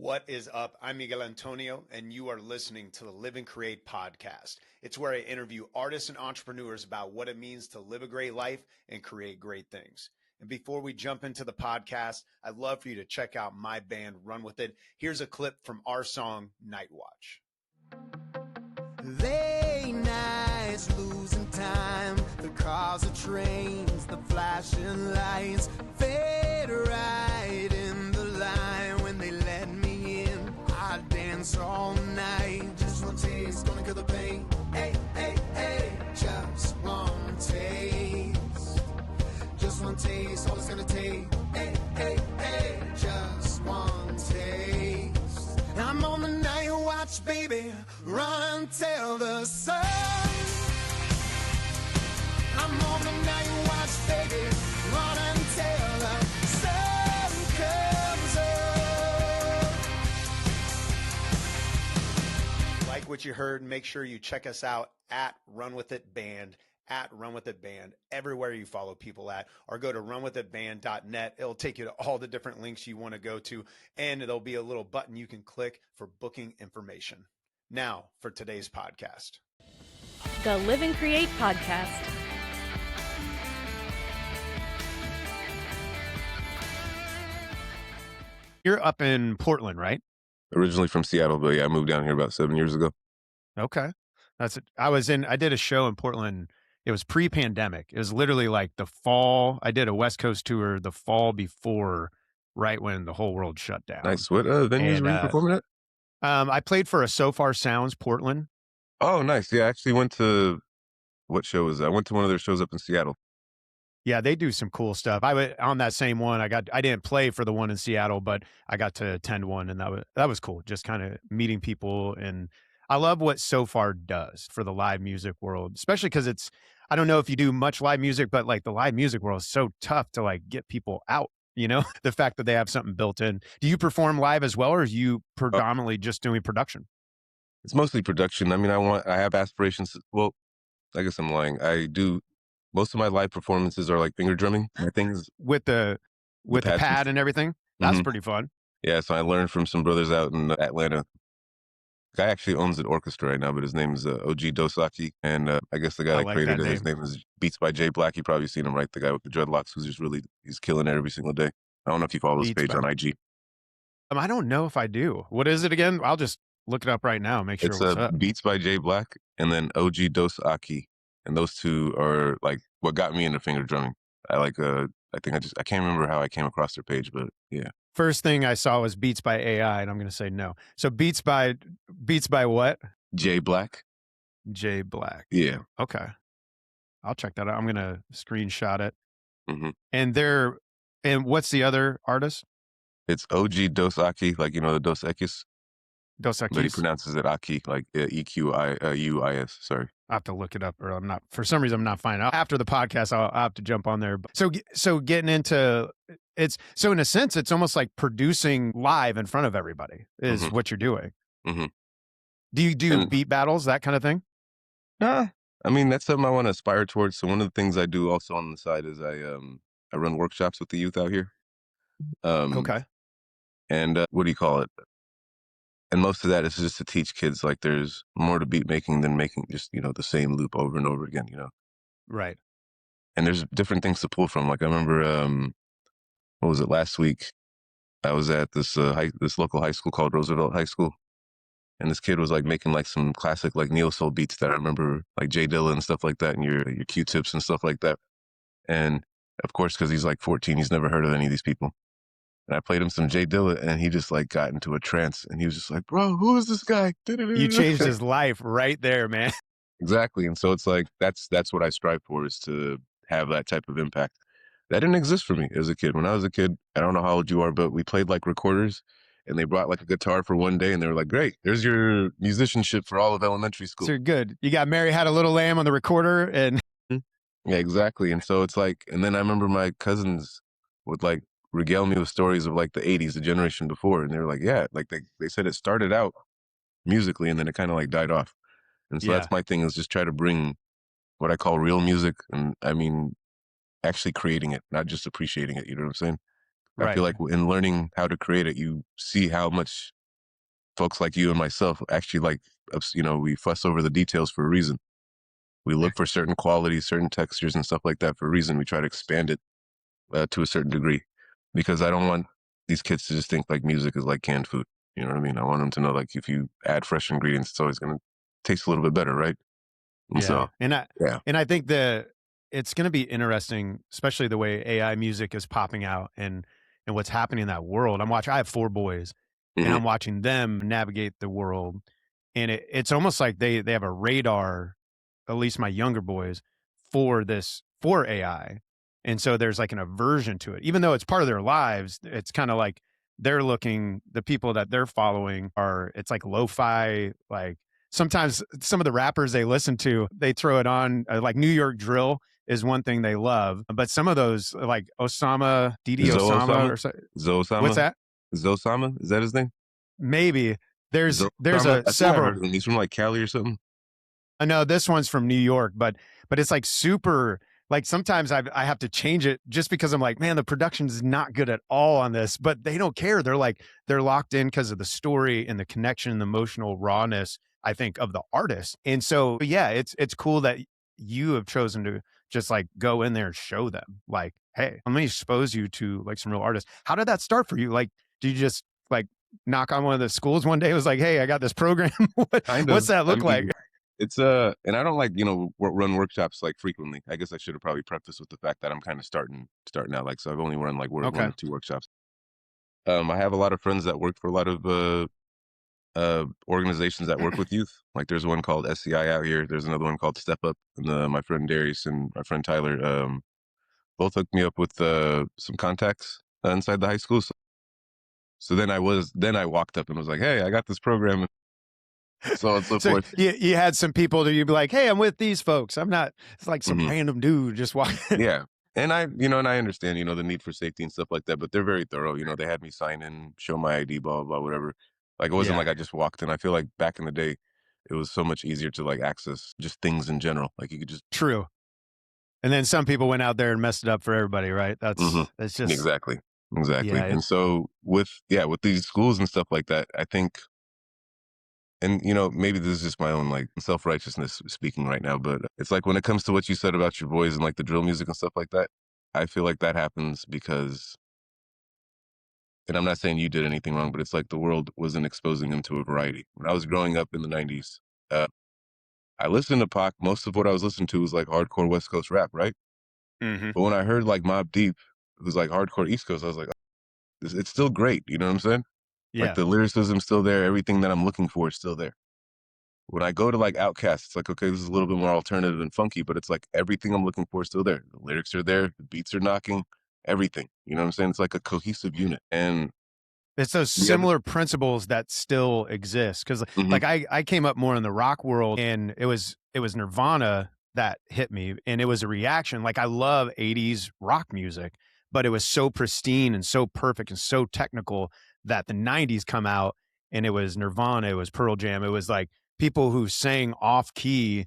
What is up? I'm Miguel Antonio, and you are listening to the Live and Create podcast. It's where I interview artists and entrepreneurs about what it means to live a great life and create great things. And before we jump into the podcast, I'd love for you to check out my band, Run With It. Here's a clip from our song, Night Watch. Late nights, losing time, the cars, the trains, the flashing lights, fade right in the line. When they let me in, I dance all night. Just one taste, gonna kill the pain. Hey, hey, hey, just one taste. Just one taste, all it's gonna take. Hey, hey, hey, just one taste. I'm on the night watch, baby, run till the sun. I'm on the night watch, baby, run until the sun comes up. Like what you heard, make sure you check us out at Run With It Band, at Run With It Band, everywhere you follow people at, or go to runwithitband.net. It'll take you to all the different links you want to go to, and there'll be a little button you can click for booking information. Now for today's podcast. The Live and Create podcast. You're up in Portland, right? Originally from Seattle, but yeah, I moved down here about 7 years ago. Okay. That's it. I did a show in Portland. It was pre-pandemic. It was literally like the fall. I did a West Coast tour the fall before, right when the whole world shut down. Nice. What venues were you performing at? I played for a So Far Sounds Portland. Oh, nice. Yeah, I actually went to, what show was that? I went to one of their shows up in Seattle. Yeah, they do some cool stuff. On that same one. I didn't play for the one in Seattle, but I got to attend one, and that was cool. Just kind of meeting people, and I love what So Far does for the live music world, especially because I don't know if you do much live music, but like the live music world is so tough to like get people out, the fact that they have something built in. Do you perform live as well, or are you predominantly just doing production? It's mostly production. I mean, I have aspirations. Well, I guess I'm lying. I do. Most of my live performances are like finger drumming. My things with the pad and everything. That's pretty fun. Yeah. So I learned from some brothers out in Atlanta. Guy actually owns an orchestra right now, but his name is OG Dosaki. And I guess the guy that created it, his name is Beats by Jay Black. You probably seen him, right? The guy with the dreadlocks who's just he's killing it every single day. I don't know if you follow his page on IG. I don't know if I do. What is it again? I'll just look it up right now. Make sure it's what's up. Beats by Jay Black and then OG Dosaki. And those two are like what got me into finger drumming. I can't remember how I came across their page, but yeah. First thing I saw was Beats by AI, and I'm going to say no. So Beats by what? Jay Black. Jay Black. Yeah. Okay. I'll check that out. I'm going to screenshot it. Mm-hmm. And what's the other artist? It's OG Dosaki, like, the Dos Equis. Dos Equis. But he pronounces it Aki, like EQUIS. Sorry. I have to look it up, or for some reason I'm not finding out. After the podcast, I'll have to jump on there. So getting into so in a sense, it's almost like producing live in front of everybody is what you're doing. Mm-hmm. Do you do beat battles, that kind of thing? Nah, I mean, that's something I want to aspire towards. So one of the things I do also on the side is I run workshops with the youth out here. Okay. And what do you call it? And most of that is just to teach kids, like, there's more to beat making than making just, the same loop over and over again, Right. And there's different things to pull from. Like, I remember, what was it, last week? I was at this local high school called Roosevelt High School. And this kid was like making like some classic like neo soul beats that I remember, like Jay Dilla and stuff like that, and your Q-tips and stuff like that. And of course, because he's like 14, he's never heard of any of these people. And I played him some Jay Dilla, and he just like got into a trance, and he was just like, "Bro, who is this guy?" You changed his life right there, man. Exactly. And so it's like that's what I strive for, is to have that type of impact. That didn't exist for me as a kid. When I was a kid, I don't know how old you are, but we played like recorders, and they brought like a guitar for one day, and they were like, "Great, there's your musicianship for all of elementary school." So you're good. You got Mary Had a Little Lamb on the recorder, and yeah, exactly. And so it's like, and then I remember my cousins would like regale me with stories of like the 80s, the generation before, and they were like, yeah, like they said it started out musically, and then it kind of like died off. And so that's my thing, is just try to bring what I call real music, and I mean actually creating it, not just appreciating it. You know what I'm saying? Right. I feel like in learning how to create it, you see how much folks like you and myself actually like, we fuss over the details for a reason. We look for certain qualities, certain textures and stuff like that for a reason. We try to expand it to a certain degree because I don't want these kids to just think like music is like canned food. You know what I mean? I want them to know like if you add fresh ingredients, it's always going to taste a little bit better, right? And Yeah, so, yeah. and I think it's gonna be interesting, especially the way AI music is popping out and what's happening in that world. I have 4 boys, and Hmm. I'm watching them navigate the world, and it's almost like they have a radar, at least my younger boys, for AI, and so there's like an aversion to it. Even though it's part of their lives, it's kinda like the people that they're following are it's like lo-fi, like sometimes some of the rappers they listen to, they throw it on, like New York drill is one thing they love, but some of those like Osama, Didi Zoe Osama Osama? or so, Zoe what's Osama? that? Zoe Osama? Is that his name? Maybe Zoe there's Osama? a I think I heard several. of him. He's from like Cali or something. I know this one's from New York, but it's like super. Like sometimes I have to change it just because I'm like, man, the production is not good at all on this. But they don't care. They're like they're locked in because of the story and the connection, and the emotional rawness. I think of the artist, and so yeah, it's cool that you have chosen to just like go in there and show them like, hey, let me expose you to like some real artists. How did that start for you? Like, do you just like knock on one of the schools one day? It was like, hey, I got this program. Kind What's of. that I look like? mean, it's and I don't like run workshops like frequently. I guess I should have probably prefaced with the fact that I'm kind of starting out. Like, so I've only run like one Okay. or two workshops. I have a lot of friends that work for a lot of organizations that work with youth. Like, there's one called SCI out here. There's another one called Step Up, and my friend Darius and my friend Tyler both hooked me up with some contacts inside the high school. So then I walked up and was like, hey, I got this program, and so on and so So forth. you had some people that you'd be like, "Hey, I'm with these folks. I'm not." It's like some Hmm. random dude just walking. Yeah. And I understand, the need for safety and stuff like that, but they're very thorough. They had me sign in, show my ID, blah, blah, blah, whatever. Like, it wasn't Yeah, like I just walked in. I feel like back in the day, it was so much easier to like access just things in general. Like, you could just, true. And then some people went out there and messed it up for everybody, right? hmm That's just exactly. Exactly. yeah. And so with these schools and stuff like that, I think, and maybe this is just my own like self-righteousness speaking right now, but it's like when it comes to what you said about your boys and like the drill music and stuff like that, I feel like that happens because, and I'm not saying you did anything wrong, but it's like the world wasn't exposing him to a variety. When I was growing up in the 90s, I listened to Pac. Most of what I was listening to was like hardcore West Coast rap, right? Mhm. But when I heard like Mobb Deep, who's like hardcore East Coast, I was like, it's still great. You know what I'm saying? Like, Yeah. the lyricism's still there. Everything that I'm looking for is still there. When I go to like Outkast, it's like, okay, this is a little bit more alternative and funky, but it's like everything I'm looking for is still there. The lyrics are there, the beats are knocking, everything. You know what I'm saying? It's like a cohesive unit. And It's those the other, similar principles that still exist because, hmm like, I came up more in the rock world, and it was Nirvana that hit me, and it was a reaction. Like, I love '80s rock music, but it was so pristine and so perfect and so technical that the '90s come out, and it was Nirvana, it was Pearl Jam, it was like people who sang off key,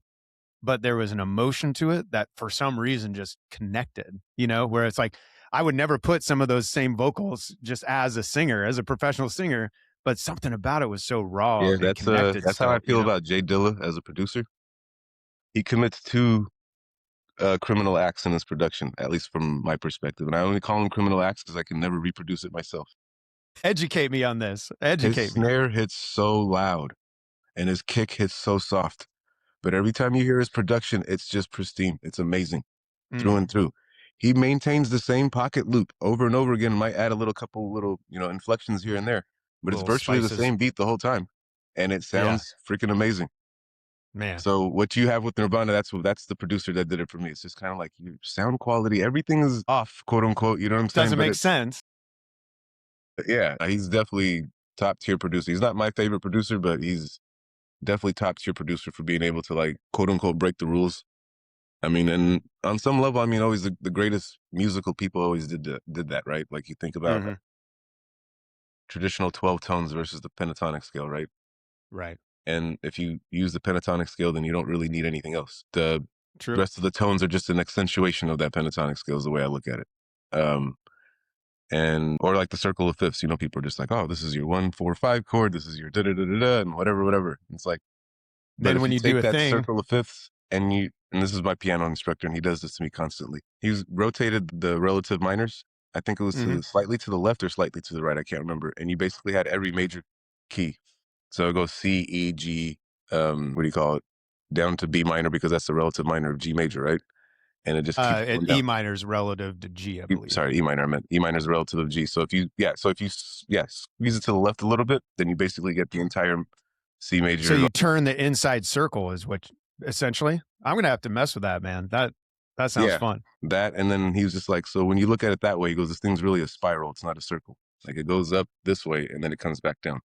but there was an emotion to it that for some reason just connected, where it's like I would never put some of those same vocals just as a singer, as a professional singer, but something about it was so raw yeah, and connected that's how I still, feel about Jay Dilla as a producer. He commits to criminal acts in his production, at least from my perspective. And I only call them criminal acts because I can never reproduce it myself. Educate me on this. His Educate me. snare hits so loud and his kick hits so soft. But every time you hear his production, it's just pristine. It's amazing through and Mm, through. He maintains the same pocket loop over and over again, might add a couple little, inflections here and there, but it's little virtually the spices. same beat the whole time. And it Yeah, sounds freaking amazing. man. So what you have with Nirvana, that's the producer that did it for me. It's just kind of like your sound quality, everything is off, quote unquote. You know what I'm saying? Doesn't But make it's sense. yeah, he's definitely top tier producer. He's not my favorite producer, but he's definitely top tier producer for being able to like quote unquote break the rules. I mean, and on some level, I mean, always the greatest musical people always did that, right? Like, you think about Mhm. traditional 12 tones versus the pentatonic scale, right? Right. And if you use the pentatonic scale, then you don't really need anything else. The True. rest of the tones are just an accentuation of that pentatonic scale is the way I look at it. Um, and or like the circle of fifths. You know, people are just like, oh, this is your 1 4 5 chord, this is your da da da da da, and whatever. It's like, but Then if when you you do take a that thing, circle of fifths and this is my piano instructor, and he does this to me constantly. He's rotated the relative minors. I think it was mhm, slightly to the left or slightly to the right. I can't remember. And you basically had every major key. So it goes C, E, G, what do you call it? Down to B minor, because that's the relative minor of G major, right? And it just keeps going E down. minor's relative to G, I believe. Sorry, E minor. I meant E minor is the relative of G. So if you squeeze it to the left a little bit, then you basically get the entire C So major. you turn the inside circle is what essentially? I'm gonna have to mess with that, man. That sounds Yeah, fun. that. And then he was just like, so when you look at it that way, he goes, this thing's really a spiral. It's not a circle. Like it goes up this way and then it comes back down.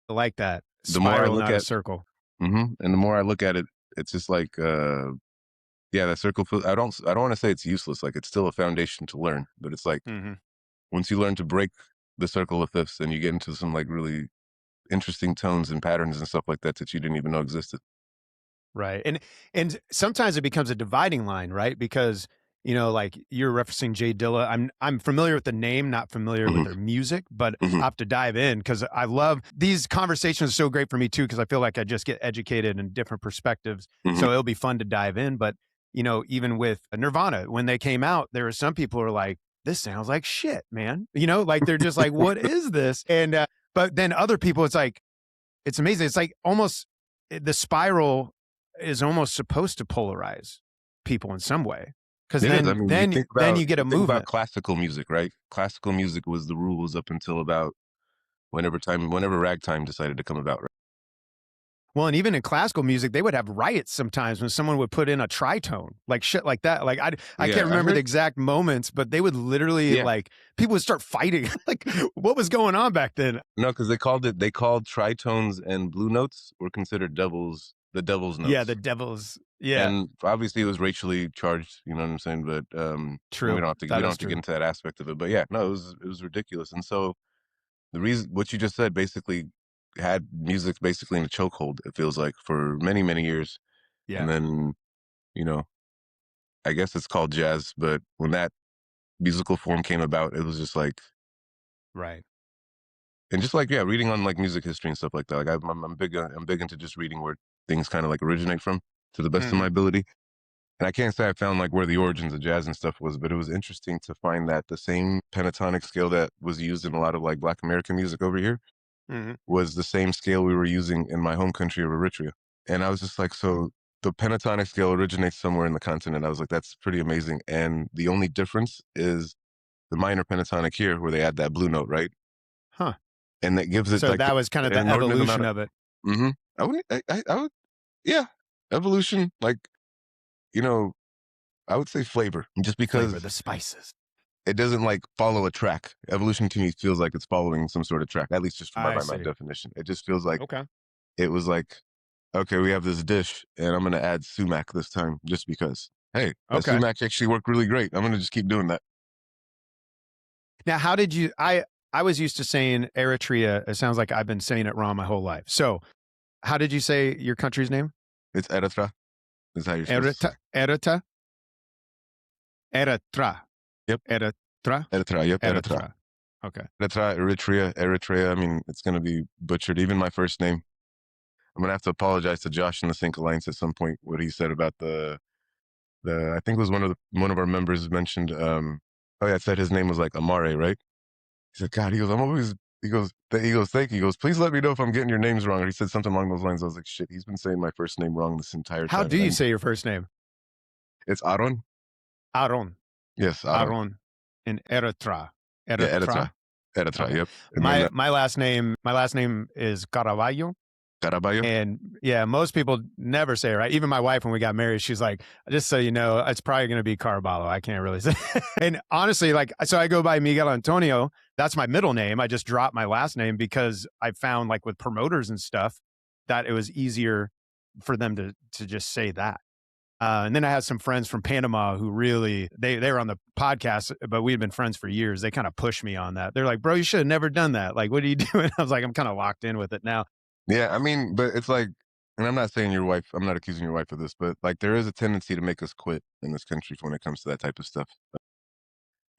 I like that. The more I Spiral, look not a at, circle. and the more I look at it, it's just like, yeah, that circle. I don't want to say it's useless. Like it's still a foundation to learn, but it's like Mhm. once you learn to break the circle of fifths, then you get into some like really interesting tones and patterns and stuff like that that you didn't even know existed. Right. And sometimes it becomes a dividing line, right? Because, you know, like you're referencing Jay Dilla. I'm familiar with the name, not familiar with Hmm. their music, but Hmm. I have to dive in because I love these conversations are so great for me too, because I feel like I just get educated in different perspectives. Hmm. So it'll be fun to dive in. But, you know, even with Nirvana, when they came out, there were some people who are like, this sounds like shit, man. You know, like they're just like, what is this? And but then other people, it's like, it's amazing. It's like almost the spiral is almost supposed to polarize people in some way, because It is. I mean, then you get you a think about movement. classical music, right? Classical music was the rules up until about whenever ragtime decided to come about. Right? Well, and even in classical music, they would have riots sometimes when someone would put in a tritone, like shit like that. Like I Yeah, can't I remember the heard. exact moments, but they would literally Yeah, like people would start fighting. Like what was going on back then? no, because they called tritones and blue notes were considered the devil's Yeah, notes, the devil's. Yeah, and obviously it was racially charged. You know what I'm saying? But we true. we That don't is have to get true. into that aspect of it. But yeah, no, it was ridiculous. And so the reason what you just said basically had music basically in a chokehold. It feels like for many years, and Yeah, then you know I guess it's called jazz, but when that musical form came about, it was just like, right. and just like, yeah, reading on like music history and stuff like that. Like I'm big into just reading where things kind of like originate from to the best of my Hmm. ability. And I can't say I found like where the origins of jazz and stuff was, but it was interesting to find that the same pentatonic scale that was used in a lot of like Black American music over here Hmm. was the same scale we were using in my home country of Eritrea. And I was just like, so the pentatonic scale originates somewhere in the continent. I was like, that's pretty amazing. And the only difference is the minor pentatonic here, where they add that blue note, right? Huh. And that gives it So like that was kind of an the inordinate amount evolution of. of it. Hmm. Yeah, evolution. Like you know, I would say flavor, just Flavor, because the spices. it doesn't like follow a track. Evolution to me feels like it's following some sort of track, at least just from I my see. definition. It just feels like Okay. it was like, okay, we have this dish, and I'm gonna add sumac this time, just because. Hey, that Okay. sumac actually worked really great. I'm gonna just keep doing that. Now, how did you? I was used to saying Eritrea. It sounds like I've been saying it wrong my whole life. So, how did you say your country's name? It's Eritrea. Is how you're supposed to say. Erita, Eritra, Yep, Eritra, Eritrea. Yep, Eritrea. Eritra. Okay. Eritrea. I mean, it's gonna be butchered. Even my first name. I'm gonna have to apologize to Josh in the Sync Alliance at some point. What he said about the I think it was one of our members mentioned. Oh yeah, it said his name was like Amare, right? He said, God, he goes, I'm always. He goes, thank you. He goes, please let me know if I'm getting your names wrong. Or he said something along those lines. I was like, shit, he's been saying my first name wrong this entire How time. do you say your first name? It's Aaron. Aaron. Yes, Aaron. Aaron in Eritra. Yeah, Eritrea. Eritra. Eritrea. Okay. Yep. And then My last name is Caraballo. Caraballo. And yeah, most people never say it right. Even my wife, when we got married, she's like, just so you know, it's probably going to be Caraballo. I can't really say. And honestly, like, so I go by Miguel Antonio. That's my middle name. I just dropped my last name because I found like with promoters and stuff that it was easier for them to just say that. And then I had some friends from Panama who really they were on the podcast, but we had been friends for years. They kind of pushed me on that. They're like, "Bro, you should have never done that. Like, what are you doing?" I was like, "I'm kind of locked in with it now." Yeah, I mean, but it's like, and I'm not saying your wife. I'm not accusing your wife of this, but like there is a tendency to make us quit in this country when it comes to that type of stuff.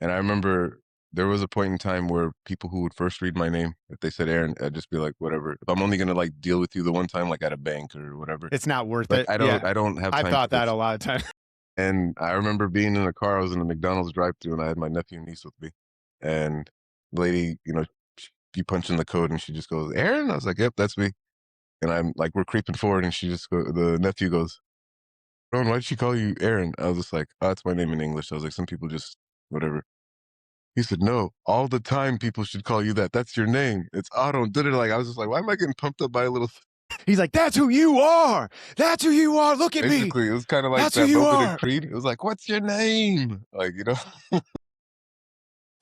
And I remember there was a point in time where people who would first read my name, if they said Aaron, I'd just be like, whatever. If I'm only gonna like deal with you the one time, like at a bank or whatever, It's not worth like it. Yeah. I don't have I've time for thought that this. a lot of times. And I remember being in a car. I was in a McDonald's drive-thru, and I had my nephew and niece with me. And the lady, you punch in the code, and she just goes, "Aaron." I was like, "Yep, that's me." And I'm like, we're creeping forward, and the nephew goes, "Ron, why did she call you Aaron?" I was just like, "Oh, that's my name in English." I was like, "Some people just whatever." He said, "No, all the time people should call you that. That's your name. It's Otto." Did it like I was just like, why am I getting pumped up by a little? He's like, "That's who you are. That's who you are. Look at me. Basically, it was kind of like That's who that you moment in are." Creed. It was like, "What's your name?" Like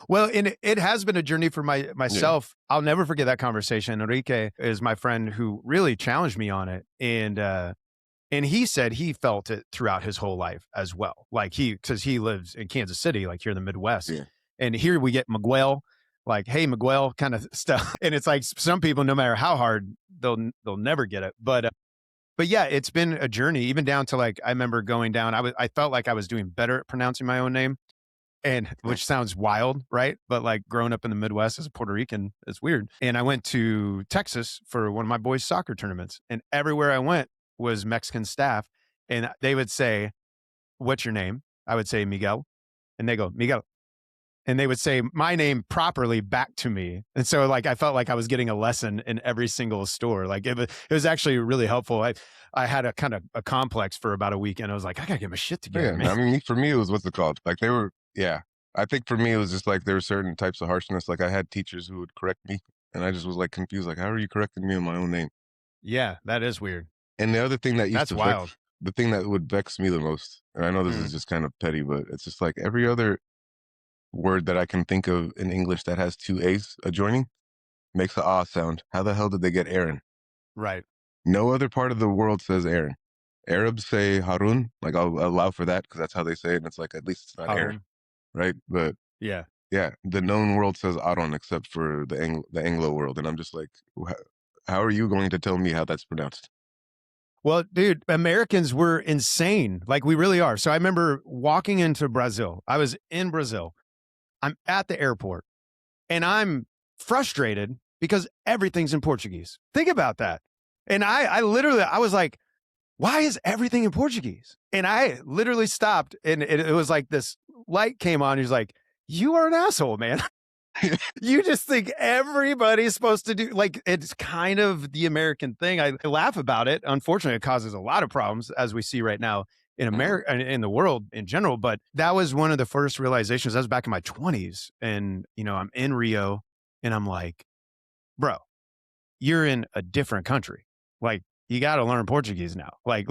Well, and it has been a journey for Yeah, myself. I'll never forget that conversation. Enrique is my friend who really challenged me on it. And he said he felt it throughout his whole life as well. Like because he lives in Kansas City, like here in the Midwest. yeah, And here we get Miguel, like, "Hey, Miguel," kind of stuff. And it's like some people, no matter how hard, they'll never get it. But yeah, it's been a journey, even down to like I remember going down. I felt like I was doing better at pronouncing my own name, and yeah. which sounds wild, right? But like growing up in the Midwest as a Puerto Rican, it's weird. And I went to Texas for one of my boys' soccer tournaments, and everywhere I went was Mexican staff, and they would say, "What's your name?" I would say Miguel, and they go Miguel, and they would say my name properly back to me. And so like I felt like I was getting a lesson in every single store. Like it was actually really helpful. I had a kind of a complex for about a week, and I was like, I gotta get my shit together, Yeah, man. I mean, for me, it was what's it called? Like they were, yeah. I think for me, it was just like there were certain types of harshness. Like I had teachers who would correct me, and I just was like confused. Like, how are you correcting me on my own name? Yeah, that is weird. And the other thing that used That's to wild. the thing that would vex me the most, and I know this Mm, is just kind of petty, but it's just like every other word that I can think of in English that has two A's adjoining makes a ah sound. How the hell did they get Aaron? right. No other part of the world says Aaron. Arabs say Harun, like I'll allow for that because that's how they say it, and it's like at least it's not Aaron, Harun. right? But Yeah. yeah, the known world says Aaron except for the Anglo world, and I'm just like, how are you going to tell me how that's pronounced? Well, dude, Americans were insane. Like we really are. So I remember walking into Brazil. I was in Brazil. I'm at the airport and I'm frustrated because everything's in Portuguese. Think about that. And I literally, I was like, why is everything in Portuguese? And I literally stopped and it was like this light came on. He's like, you are an asshole, man. You just think everybody's supposed to do like it's kind of the American thing. I laugh about it. Unfortunately, it causes a lot of problems as we see right now in Mhm. America and in the world in general. But that was one of the first realizations. I was back in my 20s and I'm in Rio and I'm like, bro, you're in a different country. Like you got to learn Portuguese now. Like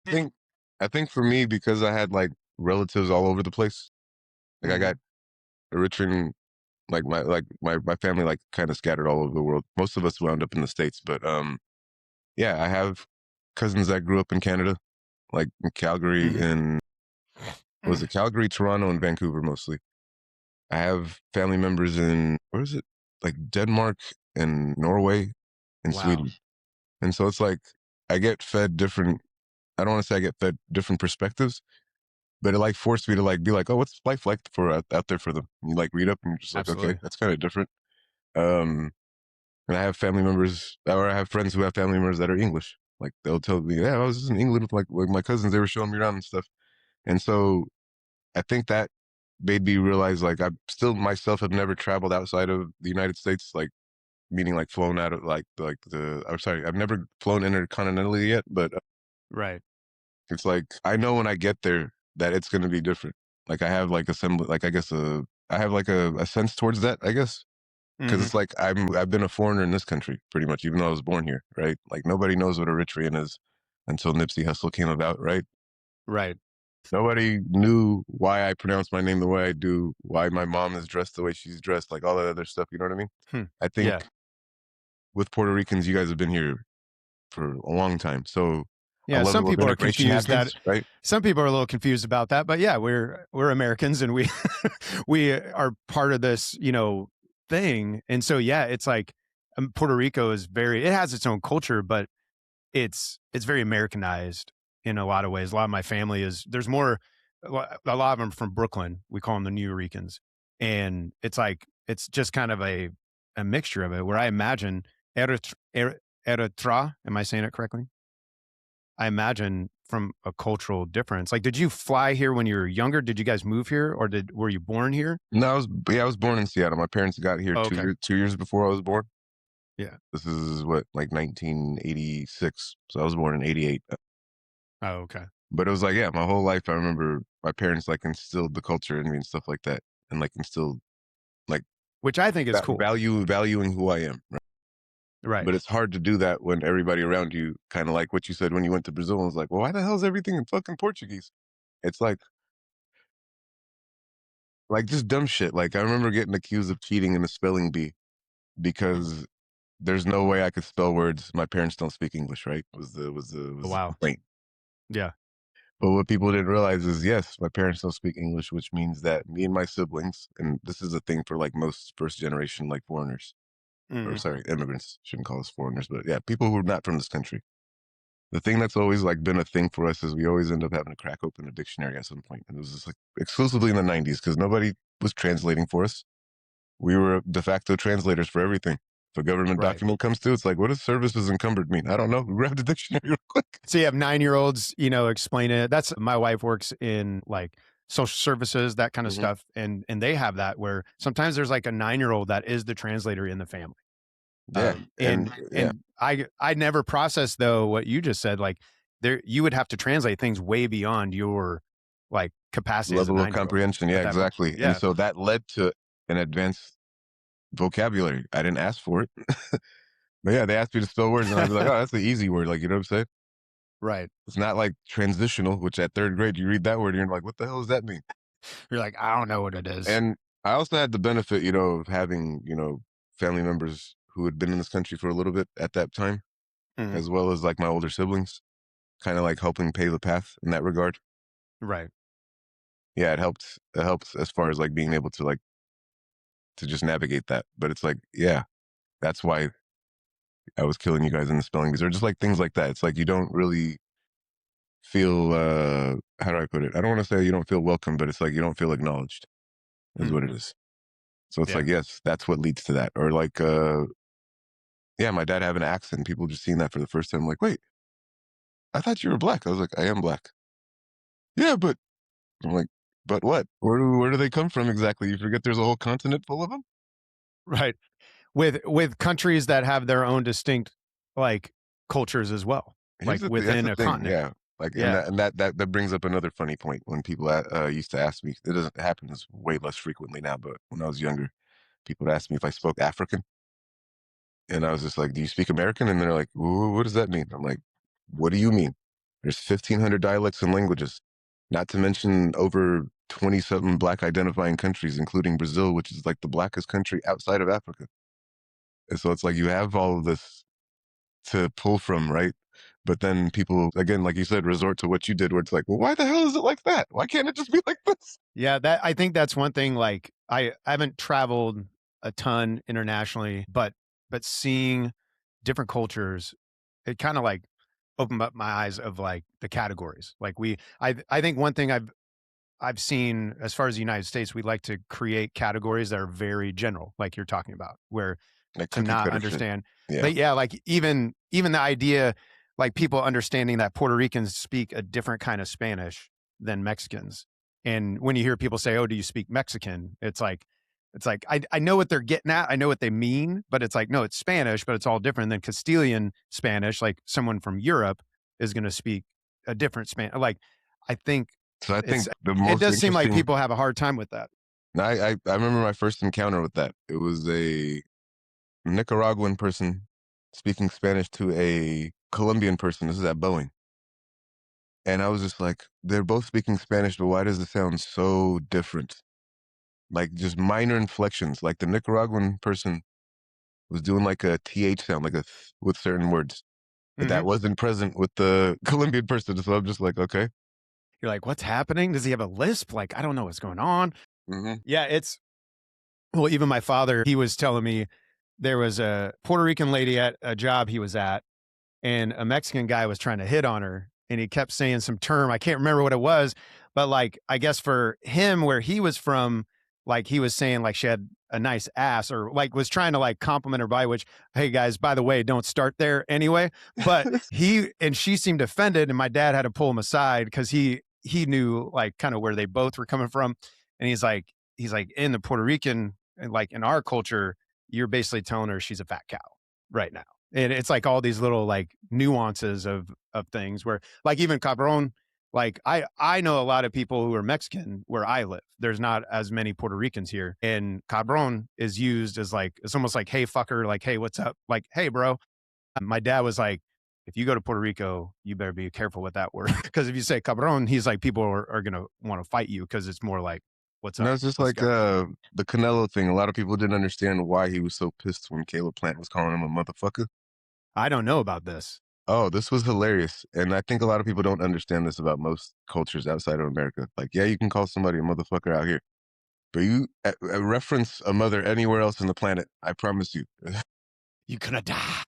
I think I think for me because I had like relatives all over the place. Like I Mhm. got Eritrean, like my family like kind of scattered all over the world. Most of us wound up in the States, but yeah, I have cousins that grew up in Canada, like in Calgary Mhm. and was it Calgary, Toronto, and Vancouver mostly. I have family members in where is it? Like Denmark and Norway and Wow. Sweden. And so it's like I get fed different I don't want to say I get fed different perspectives, but it like forced me to like be like, oh, what's life like for out there for them? And you like read up and you're just like, okay, Absolutely. that's kind of different. Um, and I have family members or I have friends who have family members that are English. Like they'll tell me, yeah, I was just in England with like my cousins. They were showing me around and stuff. And so I think that made me realize like I still myself have never traveled outside of the United States, like meaning like flown out of like the I'm sorry, I've never flown intercontinentally yet, but Right. it's like I know when I get there that it's going to be different. Like I have like a like I guess I have like a sense towards that, I guess, because Hmm. it's like I've been a foreigner in this country pretty much, even though I was born here, right? Like nobody knows what Eritrean is until Nipsey Hussle came about, right? Right. Nobody knew why I pronounce my name the way I do, why my mom is dressed the way she's dressed, like all that other stuff. You know what I mean? Hmm. I Yeah. think with Puerto Ricans, you guys have been here for a long time, so a Yeah, some level of people are integration confused that happens, right? some people are a little confused about that, but yeah, we're Americans and we we are part of this, thing. And so yeah, it's like Puerto Rico is it has its own culture, but it's very Americanized in a lot of ways. A lot of my family is there's more a lot of them from Brooklyn. We call them the New Yorkers. And it's just kind of a mixture of it, where I imagine Eritrea, am I saying it correctly? I imagine from a cultural difference. Like, did you fly here when you were younger? Did you guys move here, or were you born here? No, I was born in Seattle. My parents got here Oh, okay. 2 years before I was born. Yeah. This is what, like 1986. So I was born in 88. Oh, okay. But it was like, yeah, my whole life I remember my parents like instilled the culture in me and stuff like that, and like instilled like Which I think is cool. valuing who I am. Right? Right. But it's hard to do that when everybody around you, kind of like what you said when you went to Brazil, and was like, well, why the hell is everything in fucking Portuguese? It's like just dumb shit. Like I remember getting accused of cheating in a spelling bee because there's no way I could spell words. My parents don't speak English, right? Was the Wow. complaint. Yeah. But what people didn't realize is, yes, my parents don't speak English, which means that me and my siblings, and this is a thing for like most first generation like foreigners, or Mhm. sorry, immigrants, shouldn't call us foreigners, but yeah, people who are not from this country. The thing that's always like been a thing for us is we always end up having to crack open a dictionary at some point. And it was just like exclusively in the 90s because nobody was translating for us. We were de facto translators for everything. If a government Right. document comes through, it's like, what does services encumbered mean? I don't know. Grab the dictionary real quick. So you have 9-year-olds, explain it. That's my wife works in like social services, that kind of Mhm. stuff. And they have that where sometimes there's like a 9-year-old that is the translator in the family. Yeah. And yeah, I never processed though what you just said. Like you would have to translate things way beyond your like capacity as a level of 9-year-old comprehension. Yeah, at that point. exactly. And Yeah. so that led to an advanced vocabulary. I didn't ask for it. But yeah, they asked me to spell words, and I'd be like, oh, that's the easy word. Like, you know what I'm saying? Right. It's not like transitional, which at third grade, you read that word and you're like, what the hell does that mean? You're like, I don't know what it is. And I also had the benefit, of having, family members who had been in this country for a little bit at that time, Mhm. as well as like my older siblings, kind of like helping pave the path in that regard. Right. Yeah, it helped. It helps as far as like being able to like to just navigate that. But it's like, yeah, that's why I was killing you guys in the spelling bees, or just like things like that. It's like you don't really feel how do I put it? I don't want to say you don't feel welcome, but it's like you don't feel acknowledged is what it Mhm. is. So it's Yeah. like, yes, that's what leads to that. Or like yeah, my dad having an accent, people just seeing that for the first time, like, wait, I thought you were black. I was like, I am black. Yeah, but I'm like, but what? Where do they come from exactly? You forget there's a whole continent full of them? Right. With countries that have their own distinct like cultures as well, like That's within the a thing, continent. yeah. Like, and Yeah. that brings up another funny point when people used to ask me. It doesn't happen as way less frequently now, but when I was younger, people would ask me if I spoke African, and I was just like, "Do you speak American?" And they're like, What does that mean?" I'm like, "What do you mean? There's 1,500 dialects and languages, not to mention over 20 something black identifying countries, including Brazil, which is like the blackest country outside of Africa." And so it's like you have all of this to pull from, right? But then people, again, like you said, resort to what you did, where it's like, well, why the hell is it like that? Why can't it just be like this? Yeah, I think that's one thing. Like I haven't traveled a ton internationally, but seeing different cultures, it kind of like opened up my eyes of like the categories. Like I think one thing I've seen as far as the United States, we like to create categories that are very general, like you're talking about, where Like to cookie not cutter shit. understand. Yeah. But yeah, like even the idea, like people understanding that Puerto Ricans speak a different kind of Spanish than Mexicans. And when you hear people say, "Oh, do you speak Mexican?" It's like I know what they're getting at. I know what they mean, but it's like, no, it's Spanish, but it's all different than Castilian Spanish. Like someone from Europe is going to speak a different Spanish. Like I think So I think the it most does seem like interesting, people have a hard time with that. I remember my first encounter with that. It was a Nicaraguan person speaking Spanish to a Colombian person. This is at Boeing. And I was just like, they're both speaking Spanish, but why does it sound so different? Like just minor inflections. Like the Nicaraguan person was doing like a TH sound, like with certain words. But Hmm. that wasn't present with the Colombian person. So I'm just like, okay. You're like, what's happening? Does he have a lisp? Like, I don't know what's going on. Hmm. Yeah, well, even my father, he was telling me there was a Puerto Rican lady at a job he was at, and a Mexican guy was trying to hit on her. And he kept saying some term. I can't remember what it was, but like, I guess for him, where he was from, like he was saying like she had a nice ass or like was trying to like compliment her body, which, hey guys, by the way, don't start there anyway. But she seemed offended, and my dad had to pull him aside because he knew like kind of where they both were coming from. And he's like in the Puerto Rican, and like in our culture, you're basically telling her she's a fat cow right now. And it's like all these little like nuances of things where like even cabron, like I know a lot of people who are Mexican where I live. There's not as many Puerto Ricans here. And cabron is used as like, it's almost like, hey fucker, like, hey, what's up? Like, hey, bro. My dad was like, if you go to Puerto Rico, you better be careful with that word. Because if you say cabron, he's like, people are gonna want to fight you because it's more like, what's No, up? it's just Let's like go. the Canelo thing. A lot of people didn't understand why he was so pissed when Caleb Plant was calling him a motherfucker. I don't know about this. Oh, this was hilarious. And I think a lot of people don't understand this about most cultures outside of America. Like, yeah, you can call somebody a motherfucker out here, but you reference a mother anywhere else on the planet, I promise you. You're gonna die.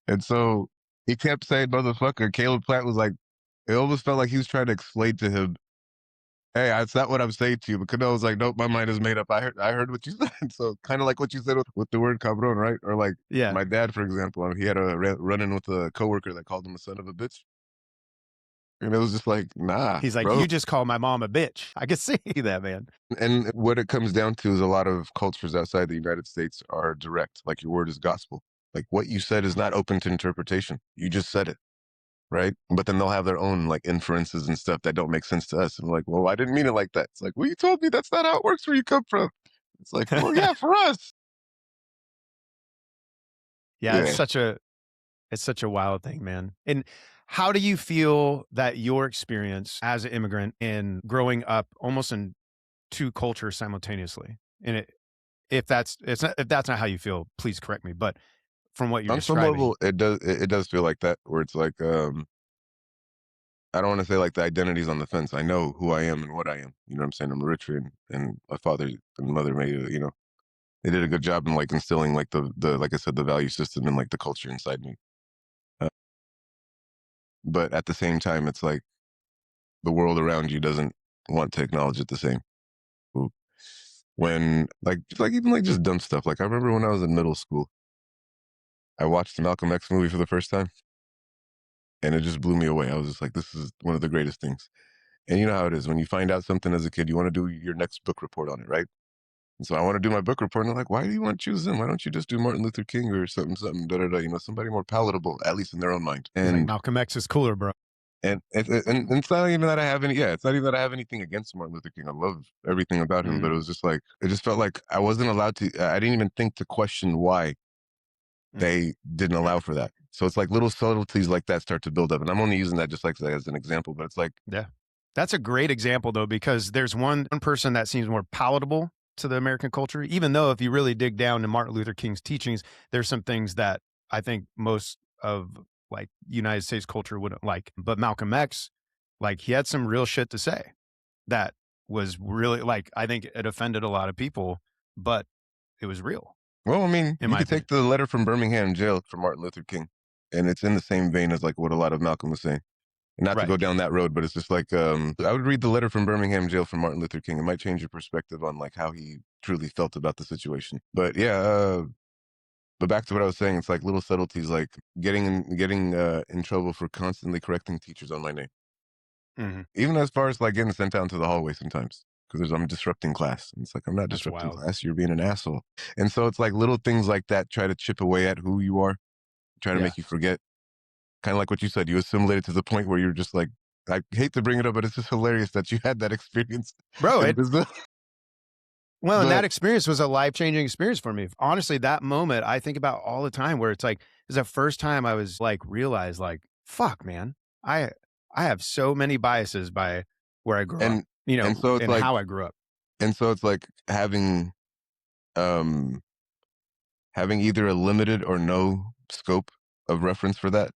And so he kept saying motherfucker. Caleb Plant was like, it almost felt like he was trying to explain to him, hey, that's not what I'm saying to you. But Canelo was like, nope, my mind is made up. I heard what you said. So kind of like what you said with the word cabron, right? Or like Yeah. my dad, for example, he had a run-in with a coworker that called him a son of a bitch. And it was just like, nah, He's like, bro. you just call my mom a bitch. I can see that, man. And what it comes down to is a lot of cultures outside the United States are direct. Like your word is gospel. Like what you said is not open to interpretation. You just said it. Right. But then they'll have their own like inferences and stuff that don't make sense to us. And we're like, well, I didn't mean it like that. It's like, well, you told me that's not how it works where you come from. It's like, well, yeah, for us. Yeah, Yeah. it's such a wild thing, man. And how do you feel that your experience as an immigrant in growing up almost in two cultures simultaneously? And if that's not how you feel, please correct me. But from what you're On some describing, level, it does feel like that, where it's like, I don't want to say like the identity's on the fence. I know who I am and what I am. You know what I'm saying? I'm Eritrean, and my father and mother made it, they did a good job in like instilling like the like I said, the value system and like the culture inside me. Uh, but at the same time, it's like the world around you doesn't want to acknowledge it the same. Ooh. When like even like just dumb stuff. Like I remember when I was in middle school, I watched the Malcolm X movie for the first time, and it just blew me away. I was just like, this is one of the greatest things. And you know how it is when you find out something as a kid, you want to do your next book report on it, right? And so I want to do my book report, and they're like, why do you want to choose him? Why don't you just do Martin Luther King or something, da da da? Somebody more palatable, at least in their own mind. he's like, And Malcolm X is cooler, bro. and it's not even that I have any, yeah, it's not even that I have anything against Martin Luther King. I love everything about him, but it was just like, it just felt like I wasn't allowed to, I didn't even think to question why they didn't allow for that. So it's like little subtleties like that start to build up. And I'm only using that just like as an example, but it's like, Yeah. That's a great example though, because there's one person that seems more palatable to the American culture, even though if you really dig down to Martin Luther King's teachings, there's some things that I think most of like United States culture wouldn't like. But Malcolm X, like he had some real shit to say that was really like, I think it offended a lot of people, but it was real, well, I mean, in you my could opinion. take the letter from Birmingham jail from Martin Luther King, and it's in the same vein as like what a lot of Malcolm was saying. And not to Right. go down that road, but it's just like I would read the letter from Birmingham jail from Martin Luther King. It might change your perspective on like how he truly felt about the situation. But yeah, but back to what I was saying, it's like little subtleties, like getting in trouble for constantly correcting teachers on my name, Mm-hmm. even as far as like getting sent down to the hallway sometimes because I'm disrupting class. And it's like, I'm not That's disrupting wild. class. You're being an asshole. And so it's like little things like that try to chip away at who you are, try to Yeah. make you forget. Kind of like what you said, you assimilated to the point where you're just like, I hate to bring it up, but it's just hilarious that you had that experience Bro, in business. well, and But that experience was a life-changing experience for me. Honestly, that moment I think about all the time where it's like, it's the first time I was like, realized like, fuck, man, I, I have so many biases by where I grew up, and and so it's and like how I grew up. um having either a limited or no scope of reference for that.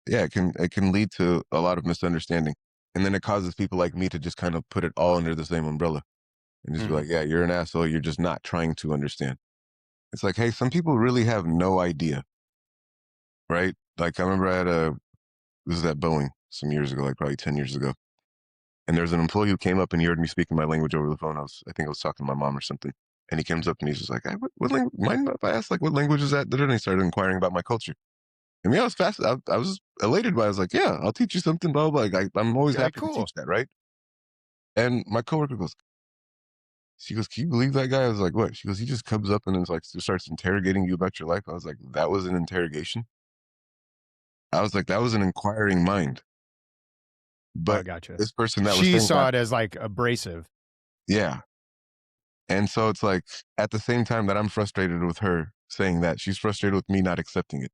Yeah, it can lead to a lot of misunderstanding. And then it causes people like me to just kind of put it all under the same umbrella and just be Mhm. like, yeah, you're an asshole. You're just not trying to understand. It's like, hey, some people really have no idea, right? Like I remember this is at Boeing some years ago, like probably 10 years ago. And there's an employee who came up and he heard me speaking my language over the phone. I think I was talking to my mom or something. And he comes up and he's just like, hey, what language? Mind if I ask, like, what language is that? And he started inquiring about my culture. I mean, I was fast. I was elated by it. I was like, yeah, I'll teach you something, blah, blah, blah. Like, I'm always Yeah, happy to cool. teach that, right? And my coworker goes, she goes, can you believe that guy? I was like, what? She goes, he just comes up and is like, starts interrogating you about your life. I was like, that was an interrogation? I was like, that was an inquiring mind. Oh, But gotcha. this person that was She saying saw that, it as like abrasive. yeah. And so it's like, at the same time that I'm frustrated with her saying that, she's frustrated with me not accepting it.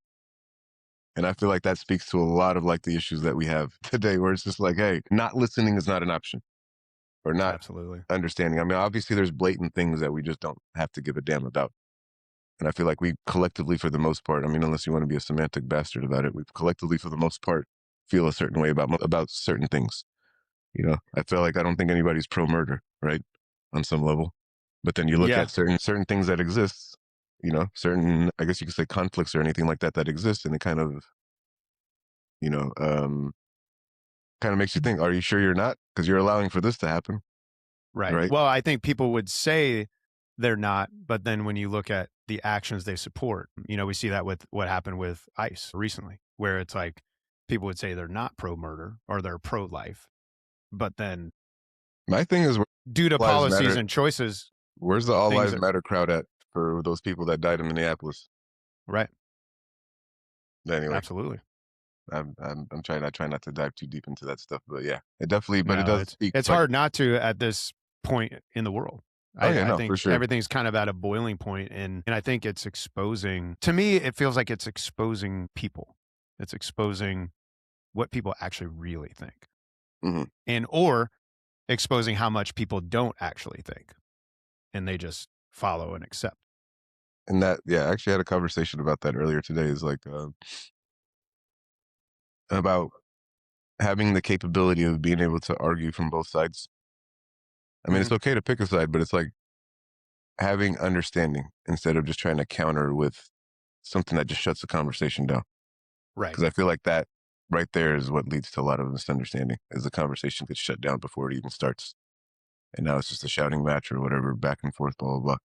And I feel like that speaks to a lot of like the issues that we have today, where it's just like, hey, not listening is not an option, or not Absolutely. understanding. I mean, obviously there's blatant things that we just don't have to give a damn about. And I feel like we collectively, for the most part, I mean, unless you want to be a semantic bastard about it, we collectively, for the most part, feel a certain way about certain things. You know, I feel like I don't think anybody's pro murder, right? On some level. But then you look Yeah. at certain things that exist, you know, certain, I guess you could say, conflicts or anything like that exist, and it kind of, you know, kind of makes you think, are you sure you're not? Because you're allowing for this to happen, Right. right? Well, I think people would say they're not, but then when you look at the actions they support, we see that with what happened with ICE recently, where it's like people would say they're not pro murder or they're pro life, but then My thing is, due to all lives policies matter. and choices, Where's the All things Lives that, Matter crowd at for those people that died in Minneapolis? right. Anyway, Absolutely. I try not to dive too deep into that stuff, but yeah, it definitely, but it No, does speak it's like, hard not to at this point in the world. oh yeah, I no, for think sure. everything's kind of at a boiling point, and I think it's exposing. To me, it feels like it's exposing people. It's exposing what people actually really think, Hmm. or exposing how much people don't actually think, and they just follow and accept. And that, yeah, I actually had a conversation about that earlier today. Is like about having the capability of being able to argue from both sides. I mean, Mhm. it's okay to pick a side, but it's like having understanding instead of just trying to counter with something that just shuts the conversation down. Right. Because I feel like that right there is what leads to a lot of misunderstanding. Is the conversation gets shut down before it even starts, and now it's just a shouting match or whatever, back and forth, blah blah blah.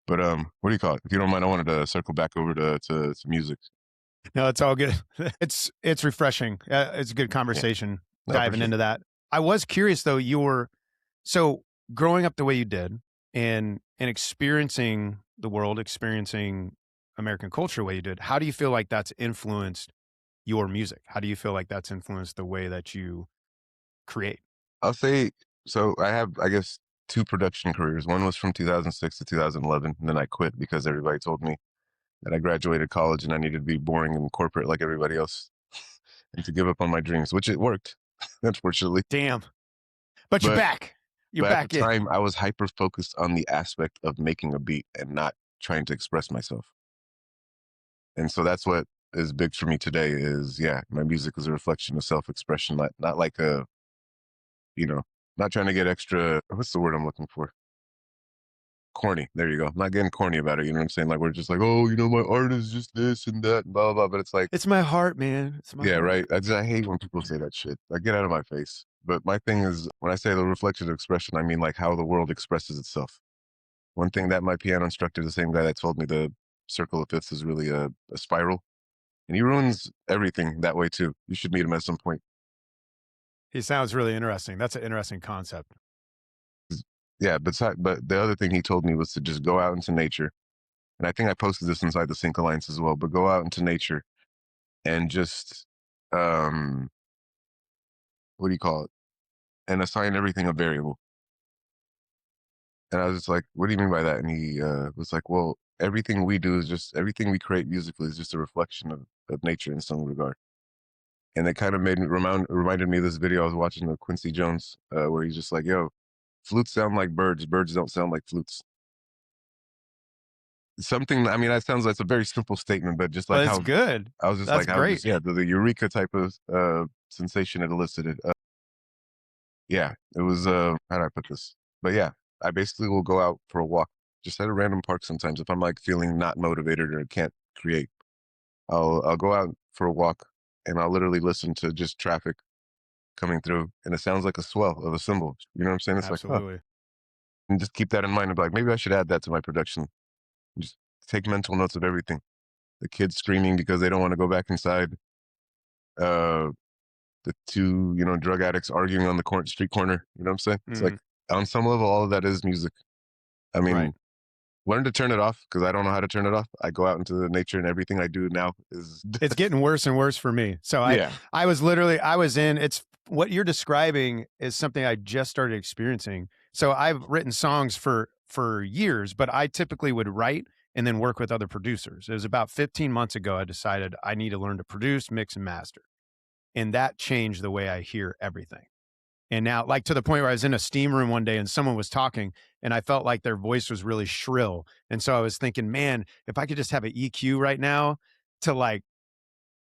But what do you call it? If you don't mind, I wanted to circle back over to music. No, it's all good. It's refreshing. It's a good Yeah, conversation no, for diving sure. into that. I was curious though. So growing up the way you did, and experiencing the world, experiencing American culture the way you did. How do you feel like that's influenced your music? How do you feel like that's influenced the way that you create? I'll say so. I have, I guess, two production careers. One was from 2006 to 2011, and then I quit because everybody told me that I graduated college and I needed to be boring and corporate like everybody else, and to give up on my dreams, which it worked, unfortunately. Damn. But you're But back. You're but at the back in. time, I was hyper focused on the aspect of making a beat and not trying to express myself. And so that's what is big for me today. Is yeah, my music is a reflection of self expression, not like a, you know, not trying to get extra. What's the word I'm looking for? Corny. There you go. I'm not getting corny about it. You know what I'm saying? Like we're just like, oh, my art is just this and that and blah blah. But it's like, It's my heart, man. It's my yeah, heart. right. I hate when people say that shit. Like, get out of my face. But my thing is, when I say the reflection of expression, I mean like how the world expresses itself. One thing that my piano instructor, the same guy that told me the circle of fifths is really a spiral, and he ruins everything that way too. You should meet him at some point. He sounds really interesting. That's an interesting concept. Yeah, but the other thing he told me was to just go out into nature, and I think I posted this inside the Sync Alliance as well. But go out into nature and just um, what do you call it? And assign everything a variable. And I was just like, what do you mean by that? And he was like, well, everything we do is just everything we create musically is just a reflection of nature in some regard. And it kind of reminded me of this video I was watching of Quincy Jones, where he's just like, yo, flutes sound like birds, birds don't sound like flutes. Something, I mean, that sounds like it's a very simple statement, but just like But it's how good. I was just That's like, how great. just, yeah, the eureka type of sensation it elicited. Yeah, it was, how do I put this? But yeah, I basically will go out for a walk just at a random park sometimes if I'm like feeling not motivated or can't create. I'll go out for a walk and I'll literally listen to just traffic coming through, and it sounds like a swell of a cymbal. You know what I'm saying? It's like, huh. Absolutely. And just keep that in mind and be like, maybe I should add that to my production. Just take mental notes of everything. The kids screaming because they don't want to go back inside. The two, drug addicts arguing on the street corner. You know what I'm saying? It's like, on some level, all of that is music. I mean, Right. learn to turn it off, because I don't know how to turn it off. I go out into the nature, and everything I do now is It's getting worse and worse for me. So yeah. I was in, it's what you're describing is something I just started experiencing. So I've written songs for years, but I typically would write and then work with other producers. It was about 15 months ago I decided I need to learn to produce, mix, and master. And that changed the way I hear everything. And now, like, to the point where I was in a steam room one day and someone was talking and I felt like their voice was really shrill. And so I was thinking, man, if I could just have an EQ right now to like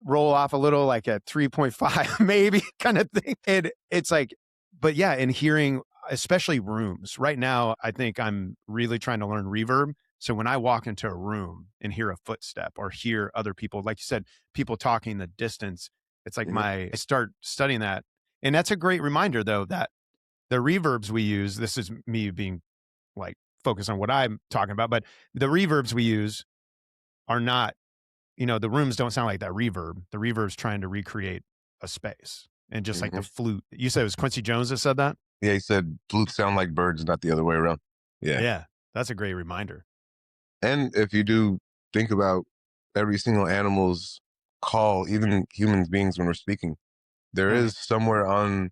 roll off a little, like at 3.5, maybe kind of thing. And it's like, but yeah, in hearing, especially rooms right now, I think I'm really trying to learn reverb. So when I walk into a room and hear a footstep or hear other people, like you said, people talking the distance, it's like I start studying that. And that's a great reminder, though, that the reverbs we use, this is me being like focused on what I'm talking about, but the reverbs we use are not, the rooms don't sound like that reverb. The reverb's trying to recreate a space. And just like the flute, you said it was Quincy Jones that said that? Yeah, he said flutes sound like birds, not the other way around. Yeah. Yeah, that's a great reminder. And if you do think about every single animal's call, even human beings when we're speaking, there is somewhere on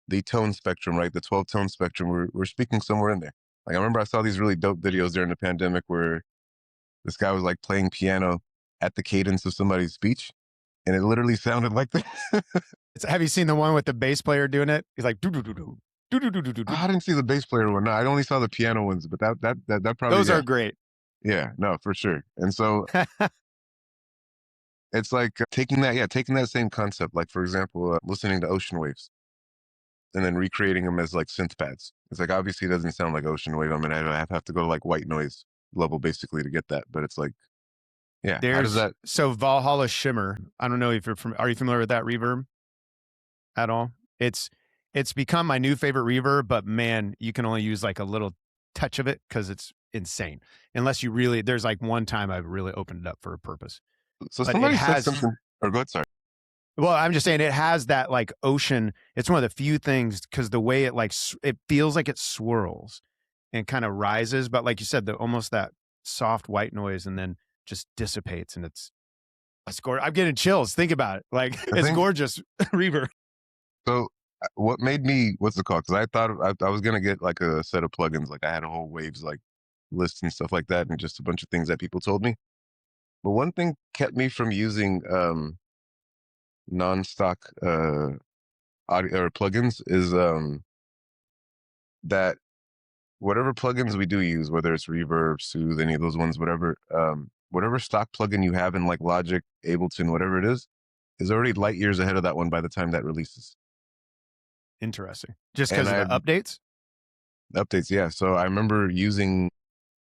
the tone spectrum, right? The 12-tone spectrum, we're speaking somewhere in there. Like, I remember I saw these really dope videos during the pandemic where this guy was like playing piano at the cadence of somebody's speech, and it literally sounded like that. Have you seen the one with the bass player doing it? He's like, do-do-do-do, do-do-do-do-do. I didn't see the bass player one. No, I only saw the piano ones, but that probably, those are great. Yeah, no, for sure. And so it's like taking that same concept, like, for example, listening to ocean waves and then recreating them as like synth pads. It's like, obviously it doesn't sound like ocean wave. I mean, I have to go to like white noise level basically to get that, but it's like, yeah. How does that? So Valhalla Shimmer, I don't know if are you familiar with that reverb at all? It's become my new favorite reverb, but man, you can only use like a little touch of it because it's insane. Unless you really, there's like one time I've really opened it up for a purpose. So somebody said something, or go ahead, sorry. Well, I'm just saying it has that like ocean. It's one of the few things because the way it like, it feels like it swirls and kind of rises. But like you said, almost that soft white noise and then just dissipates. And it's gorgeous. I'm getting chills. Think about it. Like it's gorgeous reverb. So what made me, what's it called? Because I thought I was going to get like a set of plugins. Like, I had a whole Waves like list and stuff like that, and just a bunch of things that people told me. But one thing kept me from using non-stock audio or plugins is that whatever plugins we do use, whether it's Reverb, Soothe, any of those ones, whatever stock plugin you have in like Logic, Ableton, whatever it is already light years ahead of that one by the time that releases. Interesting. Just because of the updates? Updates, yeah. So I remember using,